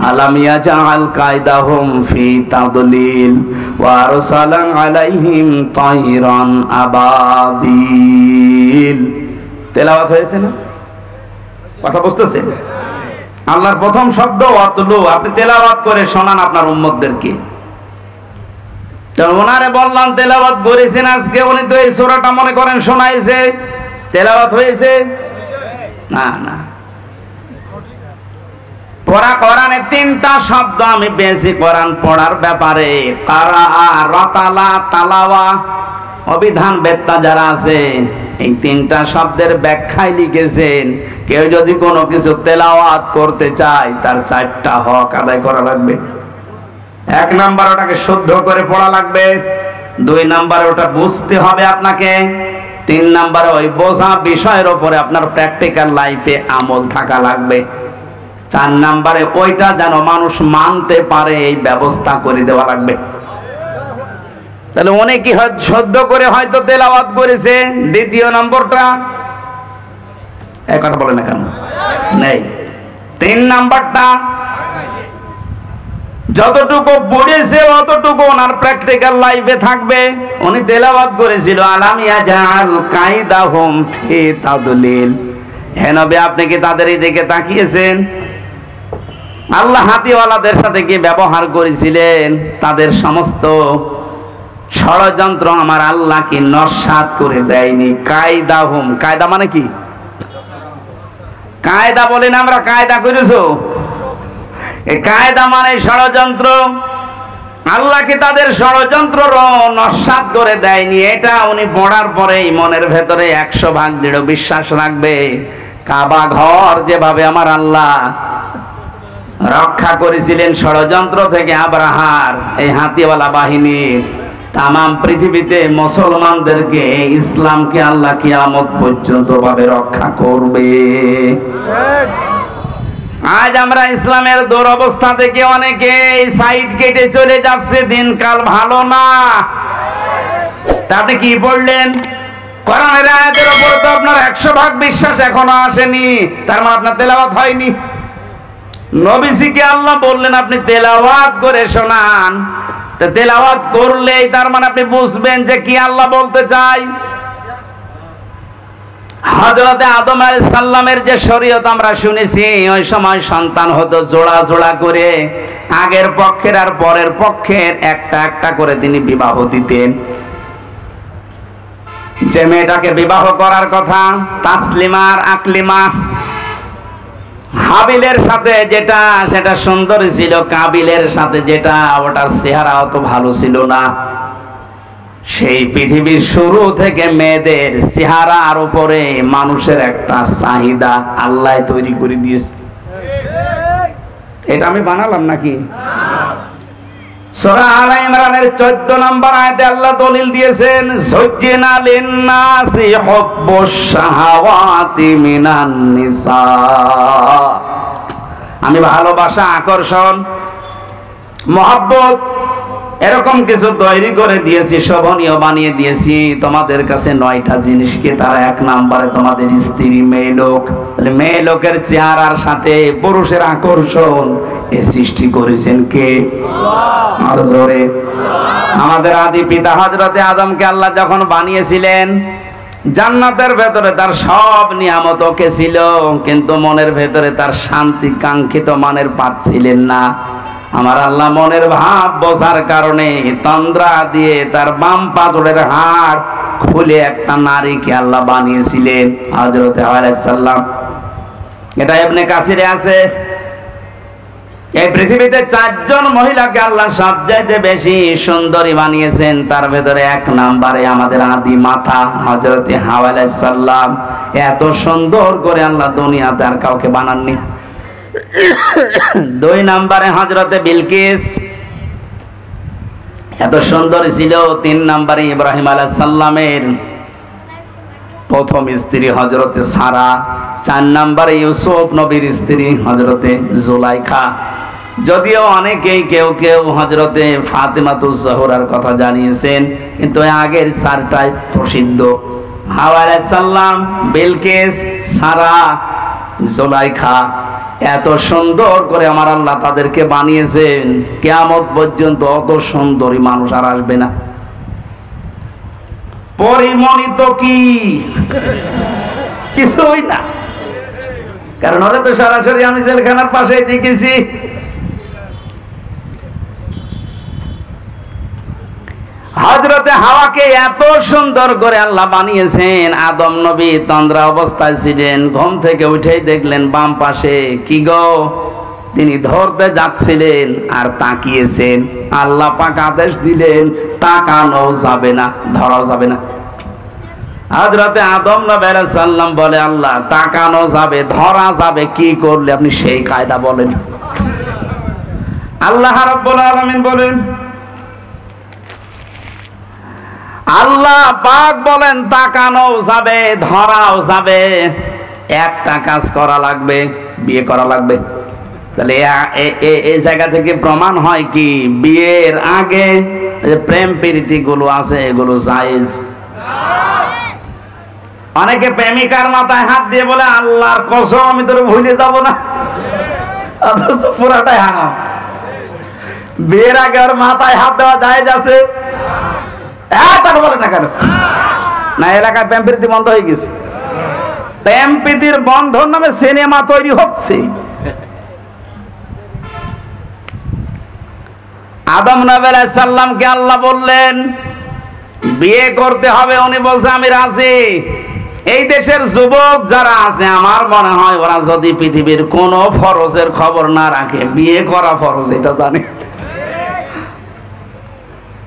আলাম ইয়াজআল কায়দাহুম ফি তাদলিল ওয়া আরসালা আলাইহিম তায়রান আবাবিল। তেলাওয়াত হয়েছে না? কথা বুঝতেছেন? আল্লাহর প্রথম শব্দ ওয়াতলু। আপনি তেলাওয়াত করে শোনান আপনার উম্মতদেরকে। ওনারে বললাম তেলাওয়াত করেছেন আজকে, উনি তো এই সূরাটা মনে করেন শোনাইছে, তেলাওয়াত হয়েছে না? না। পড়া কোরআনে 3টা শব্দ আমি পেয়েছি কোরআন পড়ার ব্যাপারে। কারা, রাতালা, তালাওয়া। অভিধান বেত্তা যারা আছে এই 3টা শব্দের ব্যাখ্যায় লিখেছেন, কেউ যদি কোনো কিছু তেলাওয়াত করতে চায় তার 4টা হক আদায় করা লাগবে। 1 নাম্বার ওটাকে শুদ্ধ করে পড়া লাগবে, 2 নাম্বারে ওটা বুঝতে হবে আপনাকে, 3 নাম্বারে ওই বোঝা বিষয়ের উপরে আপনার প্র্যাকটিক্যাল লাইফে আমল থাকা লাগবে, 4 নাম্বারে ওইটা যেন মানুষ মানতে পারে এই ব্যবস্থা করে দেওয়া লাগবে। তাহলে অনেকে শুদ্ধ করে হয়তো তেলাওয়াত করেছে। দ্বিতীয় নম্বরটা এক কথা বলে না কেন? নেই। 3 নাম্বারটা যতটুকু পড়েছে অতটুকু ওনার প্র্যাকটিক্যাল লাইফে থাকবে। উনি তেলাওয়াত করেছিল আলাম ইয়াজআল কায়দাহুম ফি তাদলিল। হে নবী, আপনি কি তাদের এই দিকে তাকিয়েছেন? আল্লাহ হাতিওয়ালাদের সাথে কি ব্যবহার করেছিলেন? তাদের সমস্ত ষড়যন্ত্র আমার আল্লাহ কি নস্যাৎ করে দেয়নি? কায়দাহুম, কায়দা মানে কি? কায়দা বলি না আমরা, কায়দা করেছো। এই কায়দা মানে ষড়যন্ত্র। আল্লাহ কি তাদের ষড়যন্ত্র নস্যাৎ করে দেয়নি? এটা উনি পড়ার পরেই মনের ভেতরে 100% দৃঢ় বিশ্বাস রাখবে। কাবা ঘর যেভাবে আমার আল্লাহ রক্ষা করেছিলেন ষড়যন্ত্র থেকে আব্রাহার এই হাতিওয়ালা বাহিনীর, তামাম পৃথিবীতে মুসলমানদেরকে, ইসলামকে আল্লাহ কিয়ামত পর্যন্ত ভাবে রক্ষা করবে। আজ আমরা ইসলামের দুরবস্থা থেকে অনেকে সাইড কেটে চলে যাচ্ছে, দিনকাল ভালো না। তাতে কি পড়লেন? কোরআনের আয়াতের উপর তো আপনার 100% বিশ্বাস এখনো আসেনি, তার মানে আপনার তেলাওয়াত হয়নি। নবীজিকে আল্লাহ বললেন আপনি তেলাওয়াত করে শোনান, তো তেলাওয়াত করলেই তার মানে আপনি বুঝবেন যে কি আল্লাহ বলতে চায়। হযরতে আদম আলাইহিস সালামের যে শরীয়ত আমরা শুনেছি, ওই সময় সন্তান হতো জোড়া জোড়া করে, আগের পক্ষের আর পরের পক্ষের একটা একটা করে তিনি বিবাহ দিতেন। যে মেয়েটাকে বিবাহ করার কথা, তাসলিমা আর আকলিমা, হাবিলের সাথে যেটা সেটা সুন্দরী ছিল, কাবিলের সাথে যেটা ওটার চেহারা অত ভালো ছিল না। সেই পৃথিবীর শুরু থেকে মেয়েদের চেহারার উপরে মানুষের একটা চাহিদা আল্লাহ তৈরি করে দিয়েছে। এটা আমি বানালাম নাকি? সূরা আলে ইমরানের 14 নম্বর আয়াতে আল্লাহ দলিল দিয়েছেন, যুজ্জিনা লিন-নাসি হুব্বুশ শাহাওয়াতি মিনান নিসা। আমি ভালোবাসা, আকর্ষণ, মহব্বত এরকম কিছু তৈরি করে দিয়েছি, শোভনীয় বানিয়ে দিয়েছি তোমাদের কাছে 9টা জিনিসকে। তারা 1 নম্বরে তোমাদের স্ত্রী, মেয়ে লোক। তাহলে মেয়ে লোকের চেহারার সাথে পুরুষের আকর্ষণ এ সৃষ্টি করেছেন কে? আল্লাহ। আর জোরে আমাদের আদি পিতা হযরতে আদমকে আল্লাহ যখন বানিয়েছিলেন, জান্নাতের ভেতরে তার সব নিয়ামত ওকে ছিল, কিন্তু মনের ভেতরে তার শান্তি কাঙ্ক্ষিত মানের পাচ্ছিলেন না। আমার আল্লাহ মনের ভাব বোঝার কারণে তন্দ্রা দিয়ে তার বাম পাথরের হাড় খুলে একটা নারীকে আল্লাহ বানিয়েছিলেন, হযরতে হাওয়া আলাইহিস সালাম। এটা ইবনে কাসিরে আছে। এই পৃথিবীতে 4 জন মহিলাকে আল্লাহ সবচাইতে বেশি সুন্দরী বানিয়েছেন। তার ভেতরে 1 নম্বরে আমাদের আদি মাতা হযরত হাওয়া আলাইহিস সালাম। এত সুন্দর করে আল্লাহ দুনিয়াতে আর কাউকে বানাননি। 2 নম্বরে হযরত বিলকিস, এত সুন্দরী ছিল। 3 নম্বরে ইব্রাহিম আলাইহিস সালামের প্রথম স্ত্রী হযরত সারা। 4 নম্বরে ইউসুফ নবীর স্ত্রী হযরতে জুলাইখা। যদিও অনেকেই কেউ কেউ হযরতে ফাতেমাতুজ জোহরার কথা জানিয়েছেন, কিন্তু আগের 4টাই প্রসিদ্ধ। হাওয়া আলাইহিস সালাম, বিলকিস, সারা, জুলাইখা। এত সুন্দর করে আমার আল্লাহ তাদেরকে বানিয়েছেন, কিয়ামত পর্যন্ত অত সুন্দরী মানুষ আর আসবে না। পরিমণিত কি কিছুই না, কারণ ওরা তো সরাসরি আমি জেলখানার পাশে দেখেছি। হযরতে হাওয়াকে এত সুন্দর করে আল্লাহ বানিয়েছেন। আদম নবী তন্দ্রা অবস্থায় ছিলেন, ঘুম থেকে উঠেই দেখলেন বাম পাশে কি গো, তিনি ধরতে যাচ্ছিলেন আর তাকিয়েছেন। আল্লাহ পাক আদেশ দিলেন তাকানো যাবে না, ধরাও যাবে না। হযরতে আদম নবী আলাইহিস সালাম বলে, আল্লাহ তাকানো যাবে, ধরা যাবে, কি করলে আপনি সেই কায়দা বলেন। আল্লাহ রাব্বুল আলামিন বলেন, আল্লাহ পাক বলেন তাকানো যাবে, ধরাও যাবে, একটা কাজ করা লাগবে, বিয়ে করা লাগবে। তাহলে এই জায়গা থেকে প্রমাণ হয় কি, বিয়ের আগে যে প্রেম প্রীতি গুলো আছে এগুলো জায়েজ। অনেকে প্রেমিকার মাথায় হাত দিয়ে বলে, আল্লাহর কসম আমি তোর ভুলে যাব না, অথচ পুরাটাই হারাম। বিয়ের আগে ওর মাথায় হাত দেওয়া জায়েজ আছে? বলে না কেন? না, এলাকায় প্রেম প্রীতি বন্ধ হয়ে গেছে। প্রেম প্রীতির বন্ধন নামে সিনেমা তৈরি হচ্ছে। আদম নবী আলাইহিস সালামকে আল্লাহ বললেন বিয়ে করতে হবে, উনি বলছে আমি রাজি। এই দেশের যুবক যারা আছে, আমার মনে হয় ওরা যদি পৃথিবীর কোন ফরজের খবর না রাখে, বিয়ে করা ফরজ এটা জানে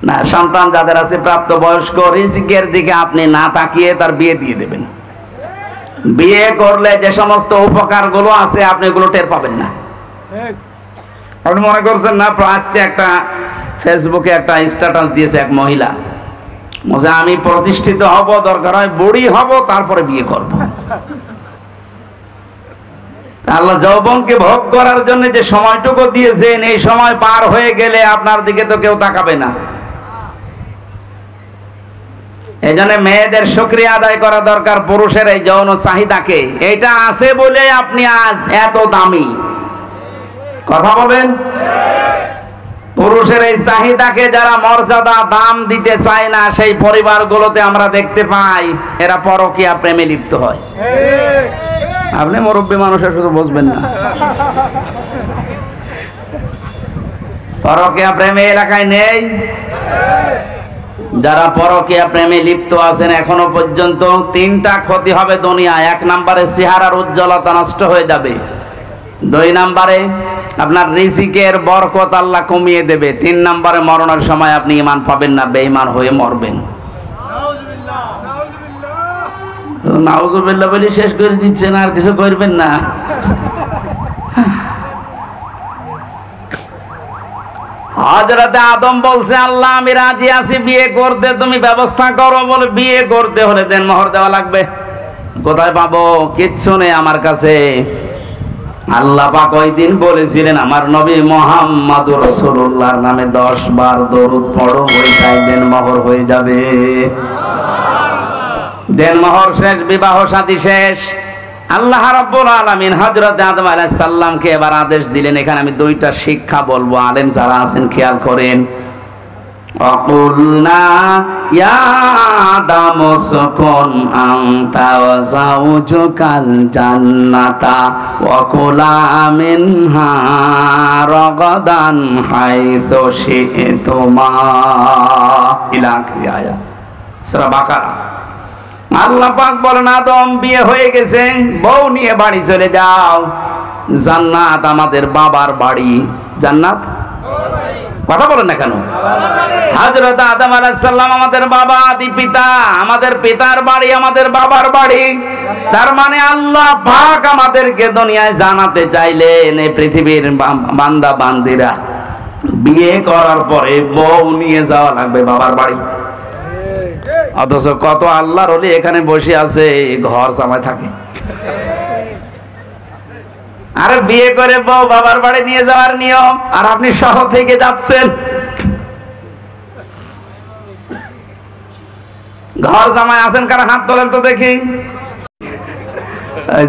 না। সন্তান যাদের আছে প্রাপ্ত বয়স্ক, রিজিকের দিকে আপনি না তাকিয়ে তার বিয়ে দিয়ে দেবেন। বিয়ে করলে যে সমস্ত উপকার গুলো আছে আপনি এগুলো টের পাবেন না। আপনি মনে করছেন না, আজকে একটা ফেসবুকে একটা স্ট্যাটাস দিয়েছে এক মহিলা, বলছে আমি প্রতিষ্ঠিত হব, দরকার হয় বুড়ি হব, তারপরে বিয়ে করব। আল্লাহ যৌবনকে ভোগ করার জন্য যে সময়টুকু দিয়েছেন, এই সময় পার হয়ে গেলে আপনার দিকে তো কেউ তাকাবে না। এই জন্য মেয়েদের শুকরিয়া আদায় করা দরকার পুরুষের এই যৌন চাহিদাকে। এটা আছে বলে আপনি আজ এত দামি। কথা বলেন। পুরুষের এই চাহিদাকে যারা মর্যাদা দাম দিতে চায় না, সেই পরিবারগুলোতে আমরা দেখতে পাই এরা পরকীয়া প্রেমে লিপ্ত হয়। আপনি মুরব্বী মানুষের শুধু বুঝবেন না, পরকীয়া প্রেমে এলাকায় নেই। যারা পরকীয়া প্রেমে লিপ্ত আছেন এখনো পর্যন্ত 3টা ক্ষতি হবে দুনিয়া। 1 নম্বরে চেহারার উজ্জ্বলতা নষ্ট হয়ে যাবে। 2 নম্বরে আপনার রিজিকের বরকত আল্লাহ কমিয়ে দেবে। 3 নম্বরে মরণের সময় আপনি ঈমান পাবেন না, বেঈমান হয়ে মরবেন। নাউজুবিল্লাহ বলে শেষ করে দিচ্ছেন, আর কিছু করবেন না। হযরতে আদম বলছে, আল্লাহ আমি রাজি আছি বিয়ে করতে, তুমি ব্যবস্থা করো। বলে বিয়ে করতে হলে দেনমোহর দেওয়া লাগবে। কোথায় পাবো? কিচ্ছু নেই আমার কাছে। আল্লাহ পাক ওই দিন বলেছিলেন, আমার নবী মুহাম্মদুর রাসূলুল্লাহর নামে 10 বার দরুদ পড়ো, ওইটাই দেনমোহর হয়ে যাবে। দেনমোহর শেষ, বিবাহ শাদী শেষ। আল্লাহ রাব্বুল আলামিন হযরত আদম আলাইহিস সালামকে এবার আদেশ দিলেন। এখানে আমি 2টা শিক্ষা বলবো, আলেম যারা আছেন খেয়াল করেন। وَقُلْنَا يَا آدَمُ اسْكُنْ أَنْتَ وَزَوْجُكَ الْجَنَّةَ وَكُلَا مِنْهَا رَغَدًا حَيْثُ شِئْتُمَا إِلَى آخِرِ آيَةٍ সূরা বাকারা। আল্লাহ পাক বলেন, আদম বিয়ে হয়ে গেছে, বউ নিয়ে বাড়ি চলে যাও। জান্নাত আমাদের বাবার বাড়ি। জান্নাত কথা বলেন না কেন? হযরত আদম আলাইহিস সালাম আমাদের বাবা, আদি পিতা, আমাদের পিতার বাড়ি আমাদের বাবার বাড়ি। তার মানে আল্লাহ পাক আমাদেরকে দুনিয়ায় জানাতে চাইলেন এই পৃথিবীর বান্দা বান্দিরা বিয়ে করার পরে বউ নিয়ে যাওয়া লাগবে বাবার বাড়ি। অথচ কত আল্লাহর ওলি এখানে বসে আছে ঘর জামাই থাকে। আরে বিয়ে করে বউ বাবার বাড়ি নিয়ে যাওয়ার নিয়ম, আর আপনি শহর থেকে যাচ্ছেন। ঘর জামাই আছেন কারা? হাত তোলেন তো দেখি।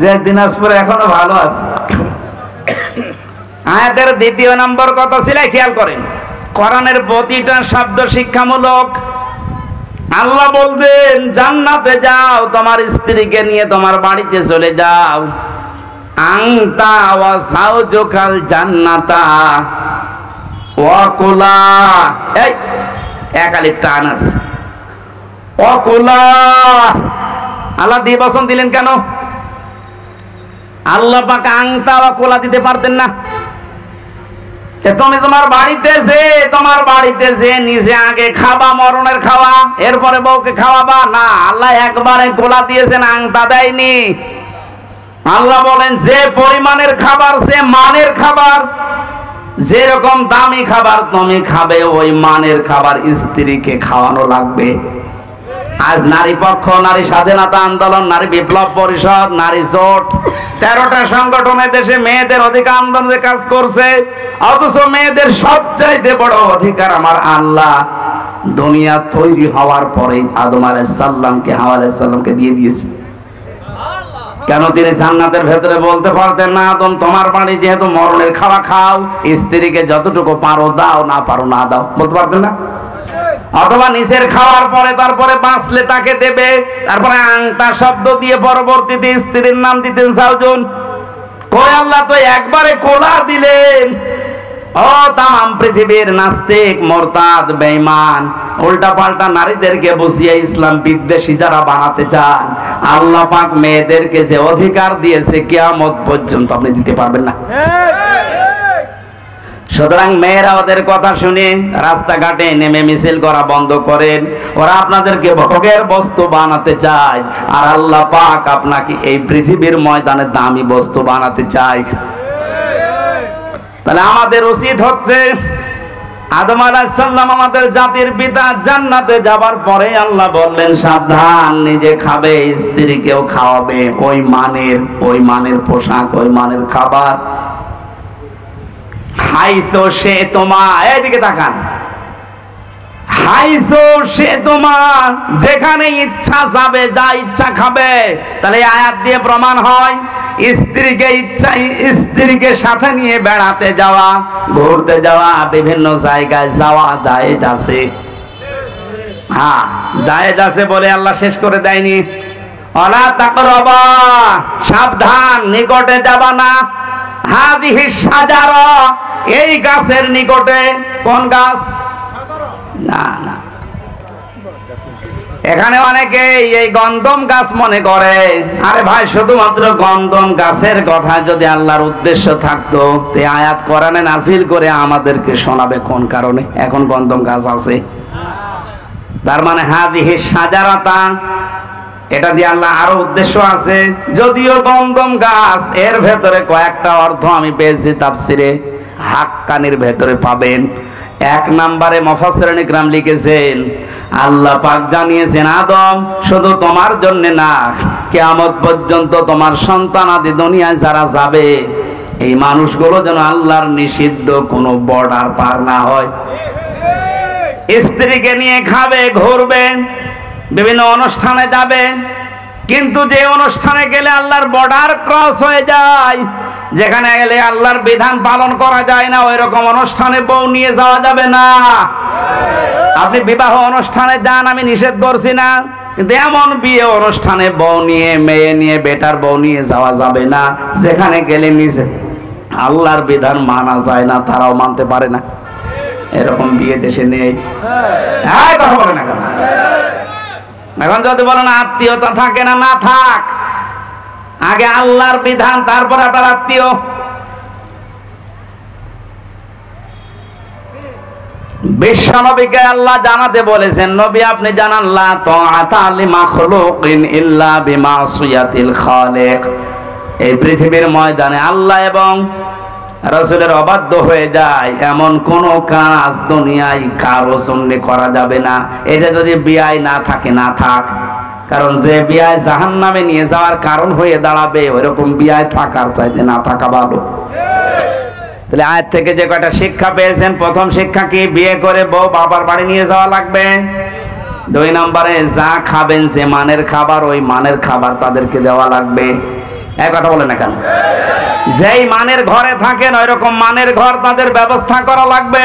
যে দিনাজপুরে এখনো ভালো আছে। আয়াতের দ্বিতীয় নম্বর কথা ছিল, খেয়াল করেন, কোরআনের প্রতিটা শব্দ শিক্ষামূলক। আল্লাহ বলবেন জান্নাতে যাও, তোমার স্ত্রীকে নিয়ে তোমার বাড়িতে চলে যাও। আনতা ওয়া যাওজুকাল জান্নাতা ওয়া কুলা, এই এক আলিফ টান আছে, ওয়া কুলা। আল্লাহ দিয়ে বসন দিলেন কেন? আল্লাহ পাক আনতা ওয়া কুলা দিতে পারতেন না? তুমি তোমার বাড়িতে যে নিজে আগে খাবা মরণের খাওয়া, এরপরে বউকে খাওয়াবা না। আল্লাহ একবারে কোলা দিয়েছেন, আংতা দেয়নি। আল্লাহ বলেন যে পরিমাণের খাবার সে মানের খাবার, যেরকম দামি খাবার তুমি খাবে ওই মানের খাবার স্ত্রীকে খাওয়ানো লাগবে। আজ নারী পক্ষ, নারী স্বাধীনতা আন্দোলন, নারী বিপ্লব পরিষদ, নারী জোট, 13টা সংগঠনে দেশে মেয়েদের অধিকার আন্দোলনের কাজ করছে। অথচ মেয়েদের সবচাইতে বড় অধিকার আমার আল্লাহ দুনিয়া তৈরি হওয়ার পরেই আদম আলাইহিস সালামকে, হাওয়া আলাইহিস সালামকে দিয়ে দিয়েছে। কেন? তিনি জান্নাতের ভেতরে বলতে পারতেন না, আদম তোমার বাড়ি যেহেতু মরণের খাওয়া খাও, স্ত্রীকে যতটুকু পারো দাও, না পারো না দাও, বলতে পারতেন না? অথবা নিজের খাওয়ার পরে তারপরে বাঁচলে তাকে দেবে। তারপরে আংতা শব্দ দিয়ে পরবর্তীতে স্ত্রীর নাম দিতেন সাউজুন। কই আল্লাহ তো একবারে কোলা দিলেন। ও তাম পৃথিবীর নাস্তিক, মুরতাদ, বেঈমান, উল্টা পাল্টা নারীদেরকে বসিয়ে ইসলাম বিদ্বেষী যারা বানাতে চান, আল্লাহ পাক মেয়েদেরকে যে অধিকার দিয়েছে কিয়ামত পর্যন্ত আপনি দিতে পারবেন না। সুতরাং মেয়েরা ওদের কথা শুনে রাস্তাঘাটে নেমে মিছিল করা বন্ধ করেন। ওরা আপনাদেরকে ভোগের বস্তু বানাতে চায়, আর আল্লাহ পাক আপনাকে এই পৃথিবীর ময়দানে দামি বস্তু বানাতে চায়। তাহলে আমাদের উচিত হচ্ছে, আদম আলাইহিস সালাম আমাদের জাতির পিতা, জান্নাতে যাবার পরে আল্লাহ বললেন সাবধান, নিজে খাবে, স্ত্রীকেও খাওয়াবে ওই মানের পোশাক, ওই মানের খাবার। হাইসো সে তোমার, এদিকে তাকান, হাইসো সে তোমার, যেখানে ইচ্ছা যাবে, যা ইচ্ছা খাবে। তাহলে আয়াত দিয়ে প্রমাণ হয় স্ত্রীকে সাথে নিয়ে বেড়াতে যাওয়া, ঘুরতে যাওয়া, বিভিন্ন জায়গায় যাওয়া জায়েজ আছে। হ্যাঁ, জায়েজ আছে বলে আল্লাহ শেষ করে দেয়নি। ওয়ালা তাকরাবা, সাবধান, নিকটে যাবা না। হাদিহি শাজারা, এই গাছের নিকটে। কোন গাছ? না না, এখানে অনেকে এই গন্ধম গাছ মনে করে। আরে ভাই, শুধুমাত্র গন্ধম গাছের কথা যদি আল্লাহর উদ্দেশ্য থাকতো, তে আয়াত কোরআনে নাযিল করে আমাদেরকে শোনাবে কোন কারণে এখন গন্ধম গাছ আছে। তার মানে হাদিহি শাজারাতা, এটা দিয়ে আল্লাহ আরো উদ্দেশ্য আছে। যদিও গন্ধম গাছ, এর ভেতরে কয়েকটা অর্থ আমি পেয়েছি তাফসিরে, হাক্কানির ভেতরে পাবেন। 1 নম্বরে মুফাসসিরিন ইকরাম লিখেছেন, আল্লাহ পাক জানিয়েছেন আদম শুধু তোমার জন্য না, কিয়ামত পর্যন্ত তোমার সন্তানাদি দুনিয়ায় যারা যাবে, এই মানুষগুলো যেন আল্লাহর নিষিদ্ধ কোনো বর্ডার পার না হয়। স্ত্রীকে নিয়ে খাবে, ঘুরবে, বিভিন্ন অনুষ্ঠানে যাবে, কিন্তু যে অনুষ্ঠানে গেলে আল্লাহর বর্ডার ক্রস হয়ে যায়, যেখানে গেলে আল্লাহর বিধান পালন করা যায় না, ওই রকম অনুষ্ঠানে বউ নিয়ে যাওয়া যাবে না। আপনি বিবাহ অনুষ্ঠানে যান, আমি নিষেধ করছি না, কিন্তু এমন বিয়ে অনুষ্ঠানে বউ নিয়ে, মেয়ে নিয়ে, বেটার বউ নিয়ে যাওয়া যাবে না, যেখানে গেলে নিজে আল্লাহর বিধান মানা যায় না, তারাও মানতে পারে না। এরকম বিয়ে দেশে নেই। হ্যাঁ, কথা বলে না কেন? এখন যদি বলেন আত্মীয়তা থাকে না, না থাক, আগে আল্লাহর বিধান, তারপর আপনার আত্মীয়। বিশ্বনবীকে আল্লাহ জানাতে বলেছেন, নবী আপনি জানান লা তাআতা লিমাখলুকিন ইল্লা বিমাসিয়াতিল খালিক। এই পৃথিবীর ময়দানে আল্লাহ এবং রাসূলের অবাধ্য হয়ে যায় এমন কোন কাজ দুনিয়ায় কারো জন্য করা যাবে না। এটা যদি বিয়াই না থাকে না থাক, কারণ যে বিয়াই জাহান্নামে নিয়ে যাওয়ার কারণ হয়ে দাঁড়াবে ওইরকম বিয়াই থাকার চাইতে না থাকা ভালো। তাহলে আজ থেকে যে কয়টা শিক্ষা পেয়েছেন, প্রথম শিক্ষা কি? বিয়ে করে বউ বাবার বাড়ি নিয়ে যাওয়া লাগবে। 2 নম্বরে যা খাবেন যে মানের খাবার ওই মানের খাবার তাদেরকে দেওয়া লাগবে। এক কথা বলে না কেন? যেই মানের ঘরে থাকেন ওই রকম মানের ঘর তাদের ব্যবস্থা করা লাগবে।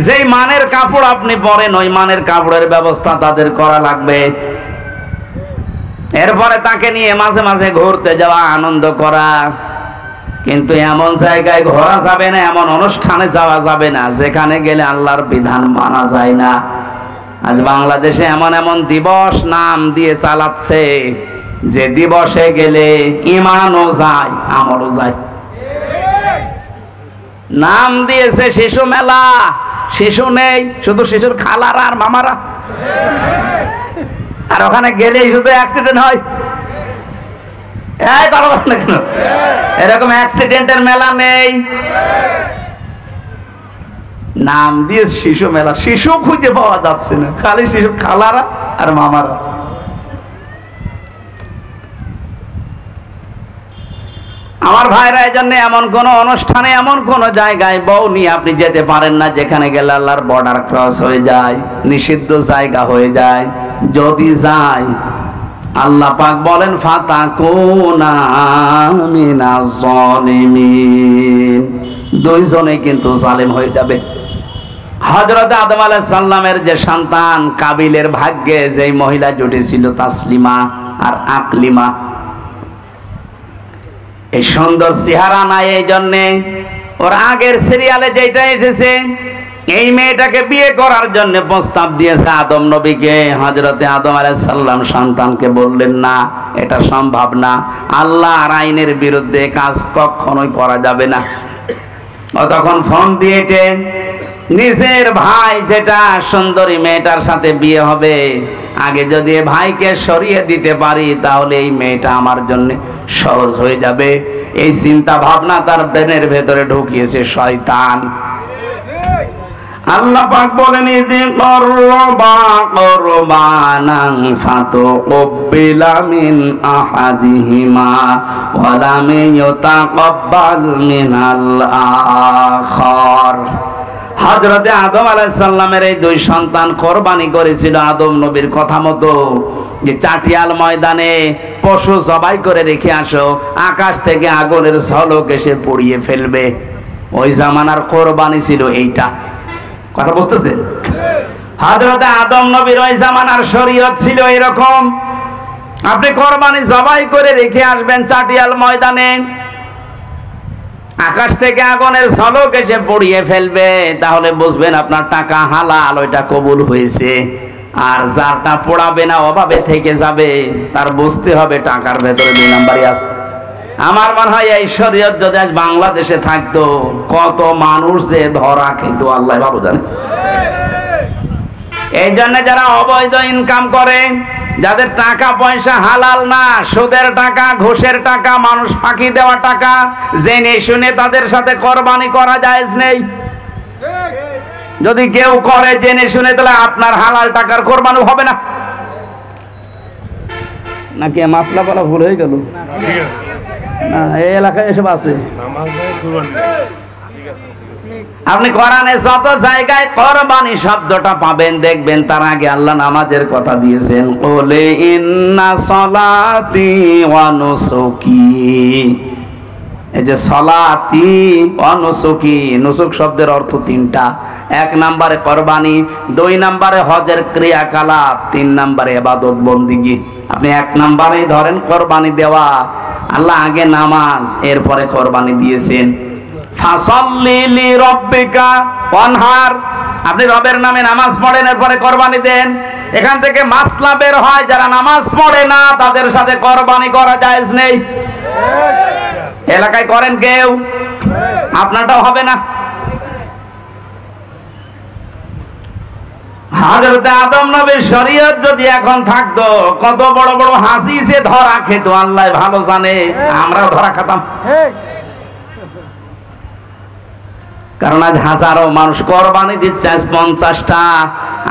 যেই মানের কাপড় আপনি পরেন ওই মানের কাপড়ের ব্যবস্থা তাদের করা লাগবে। এরপরে তাকে নিয়ে মাঝে মাঝে ঘুরতে যাওয়া, আনন্দ করা। কিন্তু এমন জায়গায় ঘোরা যাবে না, এমন অনুষ্ঠানে যাওয়া যাবে না যেখানে গেলে আল্লাহর বিধান মানা যায় না। আজ বাংলাদেশে এমন এমন দিবস নাম দিয়ে চালাচ্ছে যে দিবসে গেলে ঈমানও যায় আমলও যায়। নাম দিয়েছে শিশু মেলা, শিশু নেই, শুধু শিশুর খালারা আর মামারা। আর ওখানে গেলেই শুধু অ্যাক্সিডেন্ট হয়। এরকম অ্যাক্সিডেন্টের মেলা নেই, নাম দিয়ে শিশু মেলা। শিশু খুঁজে পাওয়া যাচ্ছে না, খালি শিশু খালারা আর মামারা। আমার ভাইরা, এই জন্য এমন কোন অনুষ্ঠানে এমন কোন জায়গায় বউ নিয়ে আপনি যেতে পারেন না যেখানে গেলে আল্লাহর বর্ডার ক্রস হয়ে যায়, নিষিদ্ধ জায়গা হয়ে যায়। যদি যায় আল্লাহ পাক বলেন ফাতাকুনা মিনাজ জালিমিন, দুইজনে কিন্তু জালেম হয়ে যাবে। হযরত আদম আলাইহিস সালামের যে সন্তান কাবিলের ভাগ্যে যেই মহিলা জুটেছিল তাসলিমা আর আকলিমা, এই সুন্দর চেহারা নাই, এই জন্যে ওর আগের সিরিয়ালে যেটা এসেছে এই মেয়েটাকে বিয়ে করার জন্য প্রস্তাব দিয়েছে আদম নবীকে। হযরতে আদম আলাইহিস সালাম সন্তানকে বললেন না, এটা সম্ভব না, আল্লাহর আইনের বিরুদ্ধে কাজ কখনোই করা যাবে না। ও তখন ফোন দিয়েছে নিজের ভাই যেটা সুন্দরী মেয়েটার সাথে বিয়ে হবে, আগে যদি ভাইকে সরিয়ে দিতে পারি তাহলে এই মেয়েটা আমার জন্য সহজ হয়ে যাবে। এই চিন্তা ভাবনা তার ব্রেনের ভেতরে ঢুকিয়েছে শয়তান। আল্লাহ পাক বলেন ইযি করবা কুরবানান ফাতুকবিলা মিন আহাদিহিমা ওয়া লাম ইউতাকাব্বাল মিনাল আখার। হযরতে আদম আলাইহিস সালামের এই দুই সন্তান কোরবানি করেছিল আদম নবীর কথা মতো, যে চাটিয়াল ময়দানে পশু জবাই করে রেখে আসো, আকাশ থেকে আগুনের ঝলক এসে পুড়িয়ে ফেলবে। ওই জামানার কোরবানি ছিল এইটা। কথা বুঝতেছে? হযরতে আদম নবীর ওই জামানার শরীয়ত ছিল এরকম, আপনি কোরবানি জবাই করে রেখে আসবেন চাটিয়াল ময়দানে, আকাশ থেকে আগুনের ঝলক এসে পড়িয়ে ফেলবে, তাহলে বুঝবেন আপনার টাকা হালাল, ওইটা কবুল হয়েছে। আর যারটা পোড়াবে না অভাবে থেকে যাবে, তার বুঝতে হবে টাকার ভেতরে 2 নাম্বারই আছে। আমার মনে হয় এই শরীয়ত যদি আজ বাংলাদেশে থাকতো, কত মানুষ যে ধরা কিন্তু আল্লাহ ভালো জানে। এই জন্য যারা অবৈধ ইনকাম করে, যাদের টাকা পয়সা হালাল না, সুদের টাকা, ঘুষের টাকা, মানুষ ফাঁকি দেওয়া টাকা, জেনে শুনে তাদের সাথে কোরবানি করা জায়েজ নেই। যদি কেউ করে জেনে শুনে, তাহলে আপনার হালাল টাকার কোরবানি হবে না। নাকি মাসলা বলা ভুল হয়ে গেল? না, এই এলাকায় এসব আছে। আপনি কোরআনে যত জায়গায় কোরবানি শব্দটা পাবেন, দেখবেন তার আগে আল্লাহ নামাজের কথা দিয়েছেন, কুলে ইন্না সলাতি ওয়া নুসুকি। এই যে সলাতি ওয়া নুসুকি, নুসুক শব্দের অর্থ 3টা। 1 নম্বরে কোরবানি, 2 নম্বরে হজের ক্রিয়াকলাপ, 3 নম্বরে ইবাদত বন্দেগী। আপনি 1 নম্বরেই ধরেন কোরবানি দেওয়া, আল্লাহ আগে নামাজ এরপরে কোরবানি দিয়েছেন। ফাসাল্লি লিরাব্বিকা ওয়ানহার, আপনি রবের নামে নামাজ পড়েন এরপরে কোরবানি দেন। এখান থেকে মাসলা বের হয়, যারা নামাজ পড়ে না তাদের সাথে কোরবানি করা জায়েজ নেই। এলাকায় করেন কেউ, আপনারটাও হবে না। হযরত আদম নবীর শরীয়ত যদি এখন থাকতো, কত বড় বড় হাসি সে ধরা খেত আল্লাহ ভালো জানে, আমরাও ধরা খেতাম। কারণ আজ হাজারো মানুষ কোরবানি দিচ্ছে, আজ 50টা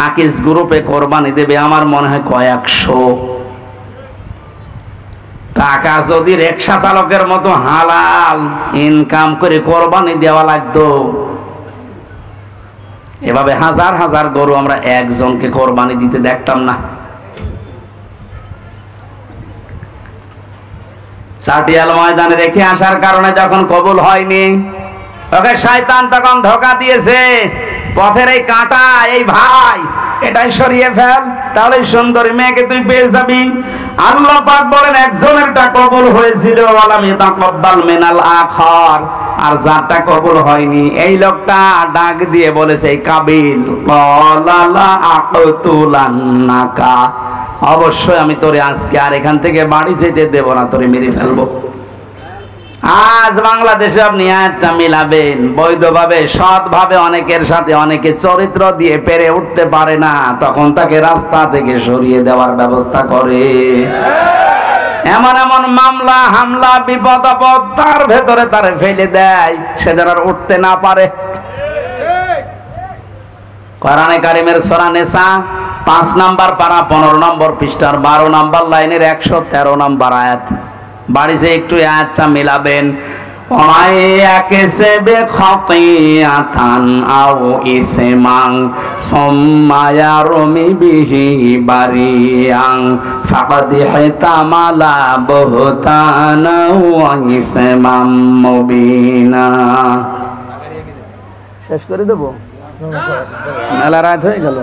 আকিস গ্রুপে কোরবানি দেবে, আমার মনে হয় কয়েকশো। টাকা যদি রিকশা চালকের মতো হালাল ইনকাম করে কোরবানি দেওয়া লাগতো, এভাবে হাজার হাজার গরু আমরা একজনকে কোরবানি দিতে দেখতাম না। চাটিয়াল ময়দানে রেখে আসার কারণে যখন কবুল হয়নি, ওকে শয়তান তখন ধোঁকা দিয়েছে, পথের এই কাঁটা, এই ভাই এটাই সরিয়ে ফেল, তাহলে সুন্দরী মেয়েকে তুই পেয়ে যাবি। আল্লাহ পাক বলেন একজনেরটা কবুল হয়েছিল, ওয়ালাম ইয়াতাকাব্বাল মিনাল আখার, আর যারটা কবুল হয়নি এই লোকটা ডাক দিয়ে বলেছে, এই কাবিল, ক্বালা লা আকতুলান্নাকা, অবশ্যই আমি তোরে আজকে আর এখান থেকে বাড়ি যেতে দেব না, তোরে মেরে ফেলবো। আজ বাংলাদেশে আপনি একটা মিলাবেন বৈধভাবে, সৎভাবে, অনেকের সাথে অনেকে চরিত্র দিয়ে পেরে উঠতে পারে না, তখন তাকে রাস্তা থেকে সরিয়ে দেওয়ার ব্যবস্থা করে। এমন এমন মামলা হামলা বিপদ আপদ তার ভেতরে তারে ফেলে দেয়, সে যেন আর উঠতে না পারে। কোরআনে কারিমের সূরা নিসা 5 নাম্বার পারা 15 নম্বর পৃষ্ঠার 12 নাম্বার লাইনের 113 নাম্বার আয়াত, বাড়িতে একটু আয়াতটা মিলাবেন। ওয়াইয়াকেসবে খাতিয়াতান আও ইসমান সুম্মা ইয়ারমি বিহি বারিয়ান ফাকাদ ইহতামালা বুহতানা ওয়া ইসমান মুবিনা। শেষ করে দেব, মেলা রাত হয়ে গেল,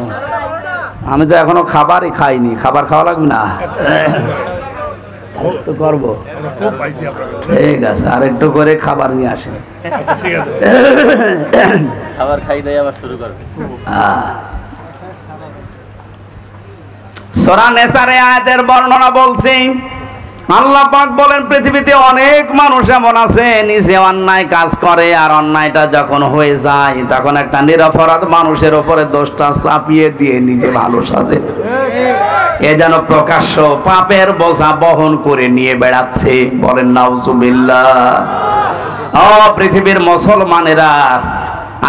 আমি তো এখনো খাবারই খাইনি, খাবার খাওয়া লাগবে না? একটু করবো, ঠিক আছে, আর একটু করে খাবার নিয়ে আসে, খাবার খাই দেয় আবার শুরু করবে। সূরা নিসার আয়াতের বর্ণনা বলছি। আল্লাহ পাক বলেন পৃথিবীতে অনেক মানুষ এমন আছে নিজে অন্যায় কাজ করে, আর অন্যায়টা যখন হয়ে যায় তখন একটা নিরপরাধ মানুষের উপরে দোষটা চাপিয়ে দিয়ে নিজে ভালো সাজে, এ যেন প্রকাশ্য পাপের বোঝা বহন করে নিয়ে বেড়াচ্ছে। বলেন নাউজুবিল্লাহ। ও পৃথিবীর মুসলমানেরা,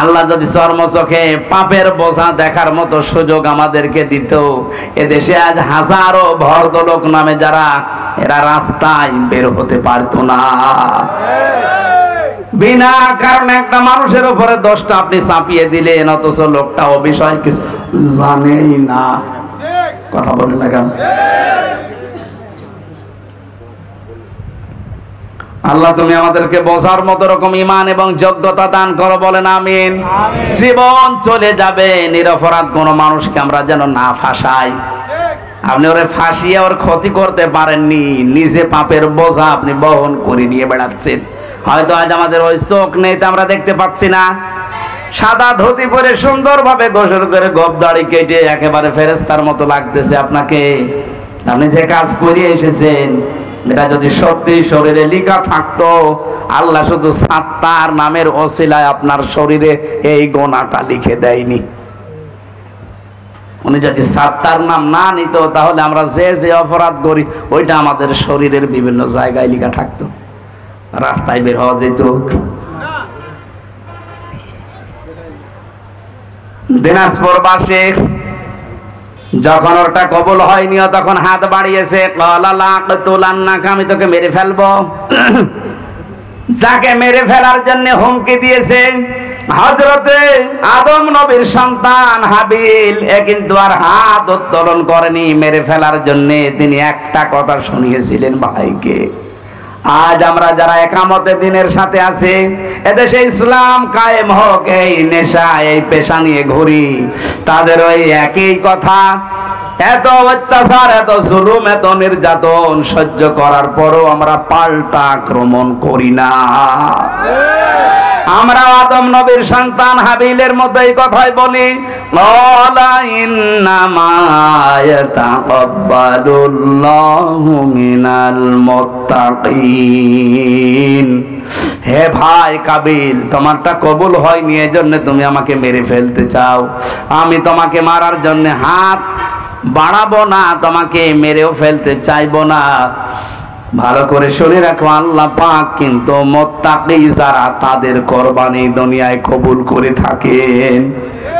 আল্লাহ যদি চর্মচোখে পাপের বোঝা দেখার মতো সুযোগ আমাদেরকে দিত, এদেশে আজ হাজারো ভদ্রলোক নামে যারা, এরা রাস্তায় বের হতে পারতো না। বিনা কারণে একটা মানুষের উপরে দোষটা আপনি চাপিয়ে দিলেন, অথচ লোকটা ও বিষয় কিছু জানেই না। কথা বলেন না কেন? আল্লাহ তুমি আমাদেরকে বোঝার মতো রকম ঈমান এবং যোগ্যতা দান করো, বলেন আমিন। জীবন চলে যাবে, নিরপরাধ কোন মানুষকে আমরা যেন না ফাঁসাই। আপনি ওরে ফাঁসিয়ে ওর ক্ষতি করতে পারেননি, নিজে পাপের বোঝা আপনি বহন করে নিয়ে বেড়াচ্ছেন। হয়তো আজ আমাদের ওই চোখ নেই, তা আমরা দেখতে পাচ্ছি না। সাদা ধুতি পরে সুন্দরভাবে গোসল করে গোঁফ দাড়ি কেটে একেবারে ফেরেশতার মতো লাগতেছে আপনাকে। আপনি যে কাজ করে এসেছেন, এটা যদি সত্যি শরীরে লেখা থাকতো, আল্লাহ শুধু সাত্তার নামের ওসিলায় আপনার শরীরে এই গোনাটা লিখে দেয়নি। উনি যদি সাত্তার নাম না নিত, তাহলে আমরা যে যে অপরাধ করি ওইটা আমাদের শরীরের বিভিন্ন জায়গায় লেখা থাকতো, রাস্তায় বের হওয়া যেত। দিনাজপুর বাসে যখন ওটা কবুল হয়নি, তখন হাত বাড়িয়েছে, আমি তোকে মেরে ফেলবো। যাকে মেরে ফেলার জন্য হুমকি দিয়েছে হযরতে আদম নবীর সন্তান হাবিল, এ কিন্তু আর হাত উত্তোলন করেনি মেরে ফেলার জন্য, তিনি একটা কথা শুনিয়েছিলেন ভাইকে। আজ আমরা যারা একামতে দিনের সাথে আছি, এদেশে ইসলাম কায়েম হোক, এই নেশা এই পেশা নিয়ে ঘুরি, তাদের ওই একই কথা। এত অত্যাচার, এত জুলুম, এত নির্যাতন সহ্য করার পরও আমরা পাল্টা আক্রমণ করি না। আমরা আদম নবীর সন্তান হাবিলের মতো এই কথাই বলি, ক্বালা ইন্নামা ইয়াতাকাব্বালুল্লাহু মিনাল মুত্তাকিন। হে ভাই কাবিল, তোমারটা কবুল হয়নি, এজন্য তুমি আমাকে মেরে ফেলতে চাও। আমি তোমাকে মারার জন্য হাত বাড়াবো না, তোমাকে মেরেও ফেলতে চাইবো না। ভালো করে শুনে রাখো, আল্লাহ পাক কিন্তু মুত্তাকি যারা তাদের কুরবানি দুনিয়ায় কবুল করে থাকেন।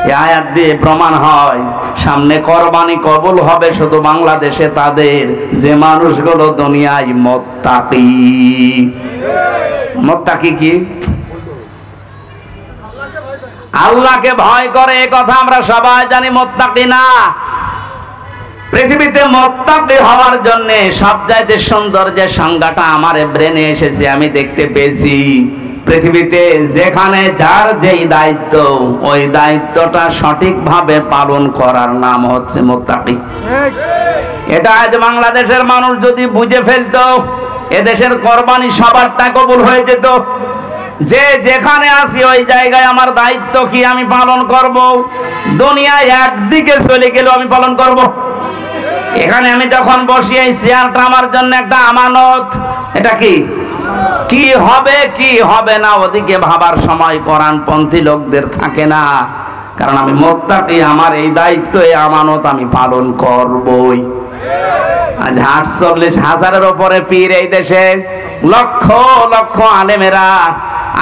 এই আয়াত দিয়ে প্রমাণ হয় সামনে কুরবানি কবুল হবে শুধু বাংলাদেশে তাদের, যে মানুষগুলো দুনিয়ায় মুত্তাকি। মুত্তাকি কি? আল্লাহকে ভয় করে, এই কথা আমরা সবাই জানি। মুত্তাকি না, পৃথিবীতে মুত্তাকি হওয়ার জন্য সবচাইতে সুন্দর যে সংজ্ঞাটা আমার ব্রেনে এসেছে, আমি দেখতে পেয়েছি, পৃথিবীতে যেখানে যার যেই দায়িত্ব, ওই দায়িত্বটা সঠিকভাবে পালন করার নাম হচ্ছে মুত্তাকি। এটা আজ বাংলাদেশের মানুষ যদি বুঝে ফেলতো, এদেশের কুরবানি সবারটা কবুল হয়ে যেত। যে যেখানে আসি ওই জায়গায় আমার দায়িত্ব কি আমি পালন করব। দুনিয়ায় একদিকে চলে গেলেও আমি পালন করব। এখানে আমি যখন বসি, এই চেয়ারটা আমার জন্য একটা আমানত। এটা কি হবে কি হবে না ওদিকে ভাবার সময় কোরআনপন্থী লোকদের থাকে না, কারণ আমি মুত্তাকি, আমার এই দায়িত্ব, এই আমানত আমি পালন করবই। আজ 48,000-এর উপরে পীর এই দেশে, লক্ষ লক্ষ আলেমেরা,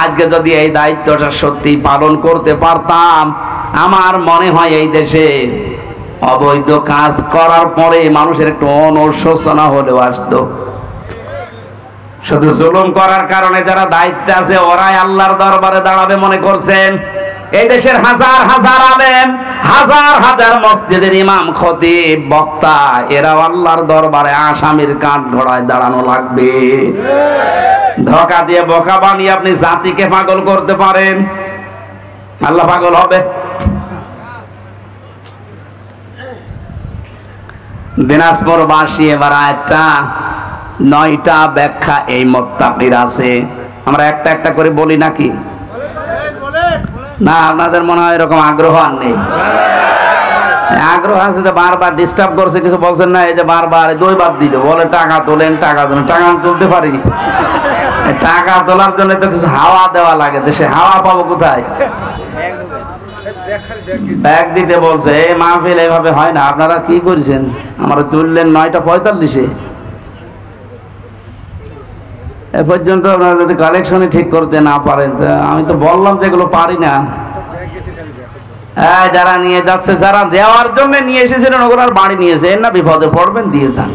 আজকে যদি এই দায়িত্বটা সত্যি পালন করতে পারতাম, আমার মনে হয় এই দেশে অবৈধ কাজ করার পরে মানুষের একটু অনুশোচনা হলেও আসতো। শুধু জুলুম করার কারণে যারা দায়িত্বে আছে ওরাই আল্লাহর দরবারে দাঁড়াবে মনে করছেন? এই দেশের হাজার হাজার আলেম, হাজার হাজার মসজিদের ইমাম, খতিব, বক্তা, এরা আল্লাহর দরবারে আসামির কাঠ ঘোড়ায় দাঁড়ানো লাগবে। ধোঁকা দিয়ে বোকা বানিয়ে আপনি জাতিকে পাগল করতে পারেন, আল্লাহ পাগল হবে? দিনাজপুরবাসী এবার একটা 9টা ব্যাখ্যা এই মুত্তাকির আছে, আমরা একটা একটা করে বলি নাকি? না, আপনাদের মনে হয় এরকম আগ্রহ আর নেই? আগ্রহ আছে, তো বারবার ডিস্টার্ব করছে, কিছু বলছেন না? এই যে বারবার 2বার দিল, বলে টাকা তোলেন, টাকা তোলেন। টাকা তুলতে পারি? টাকা তোলার জন্য তো কিছু হাওয়া দেওয়া লাগে, দেশে হাওয়া পাবো কোথায়? ব্যাগ দিতে বলছে। এই মাহফিল এইভাবে হয় না। আপনারা কি করেছেন? আমরা তুললেন 9:45-এ। এ পর্যন্ত আপনারা যদি কালেকশনে ঠিক করতে না পারেন, আমি তো বললাম যে এগুলো পারি না। যারা নিয়ে যাচ্ছে, যারা দেওয়ার জন্য নিয়ে এসেছিলেন, ওগুলো আর বাড়ি নিয়েছে, এর না বিপদে পড়বেন, দিয়ে যান।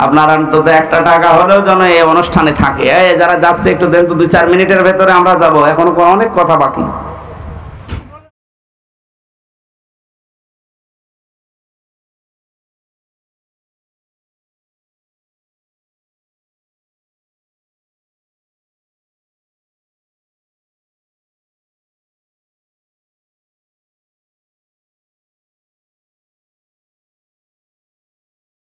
আপনারা অন্তত একটা টাকা হলেও যেন এই অনুষ্ঠানে থাকে। যারা যাচ্ছে একটু দেন তো, 2-4 মিনিটের ভেতরে আমরা যাব, এখনো অনেক কথা বাকি।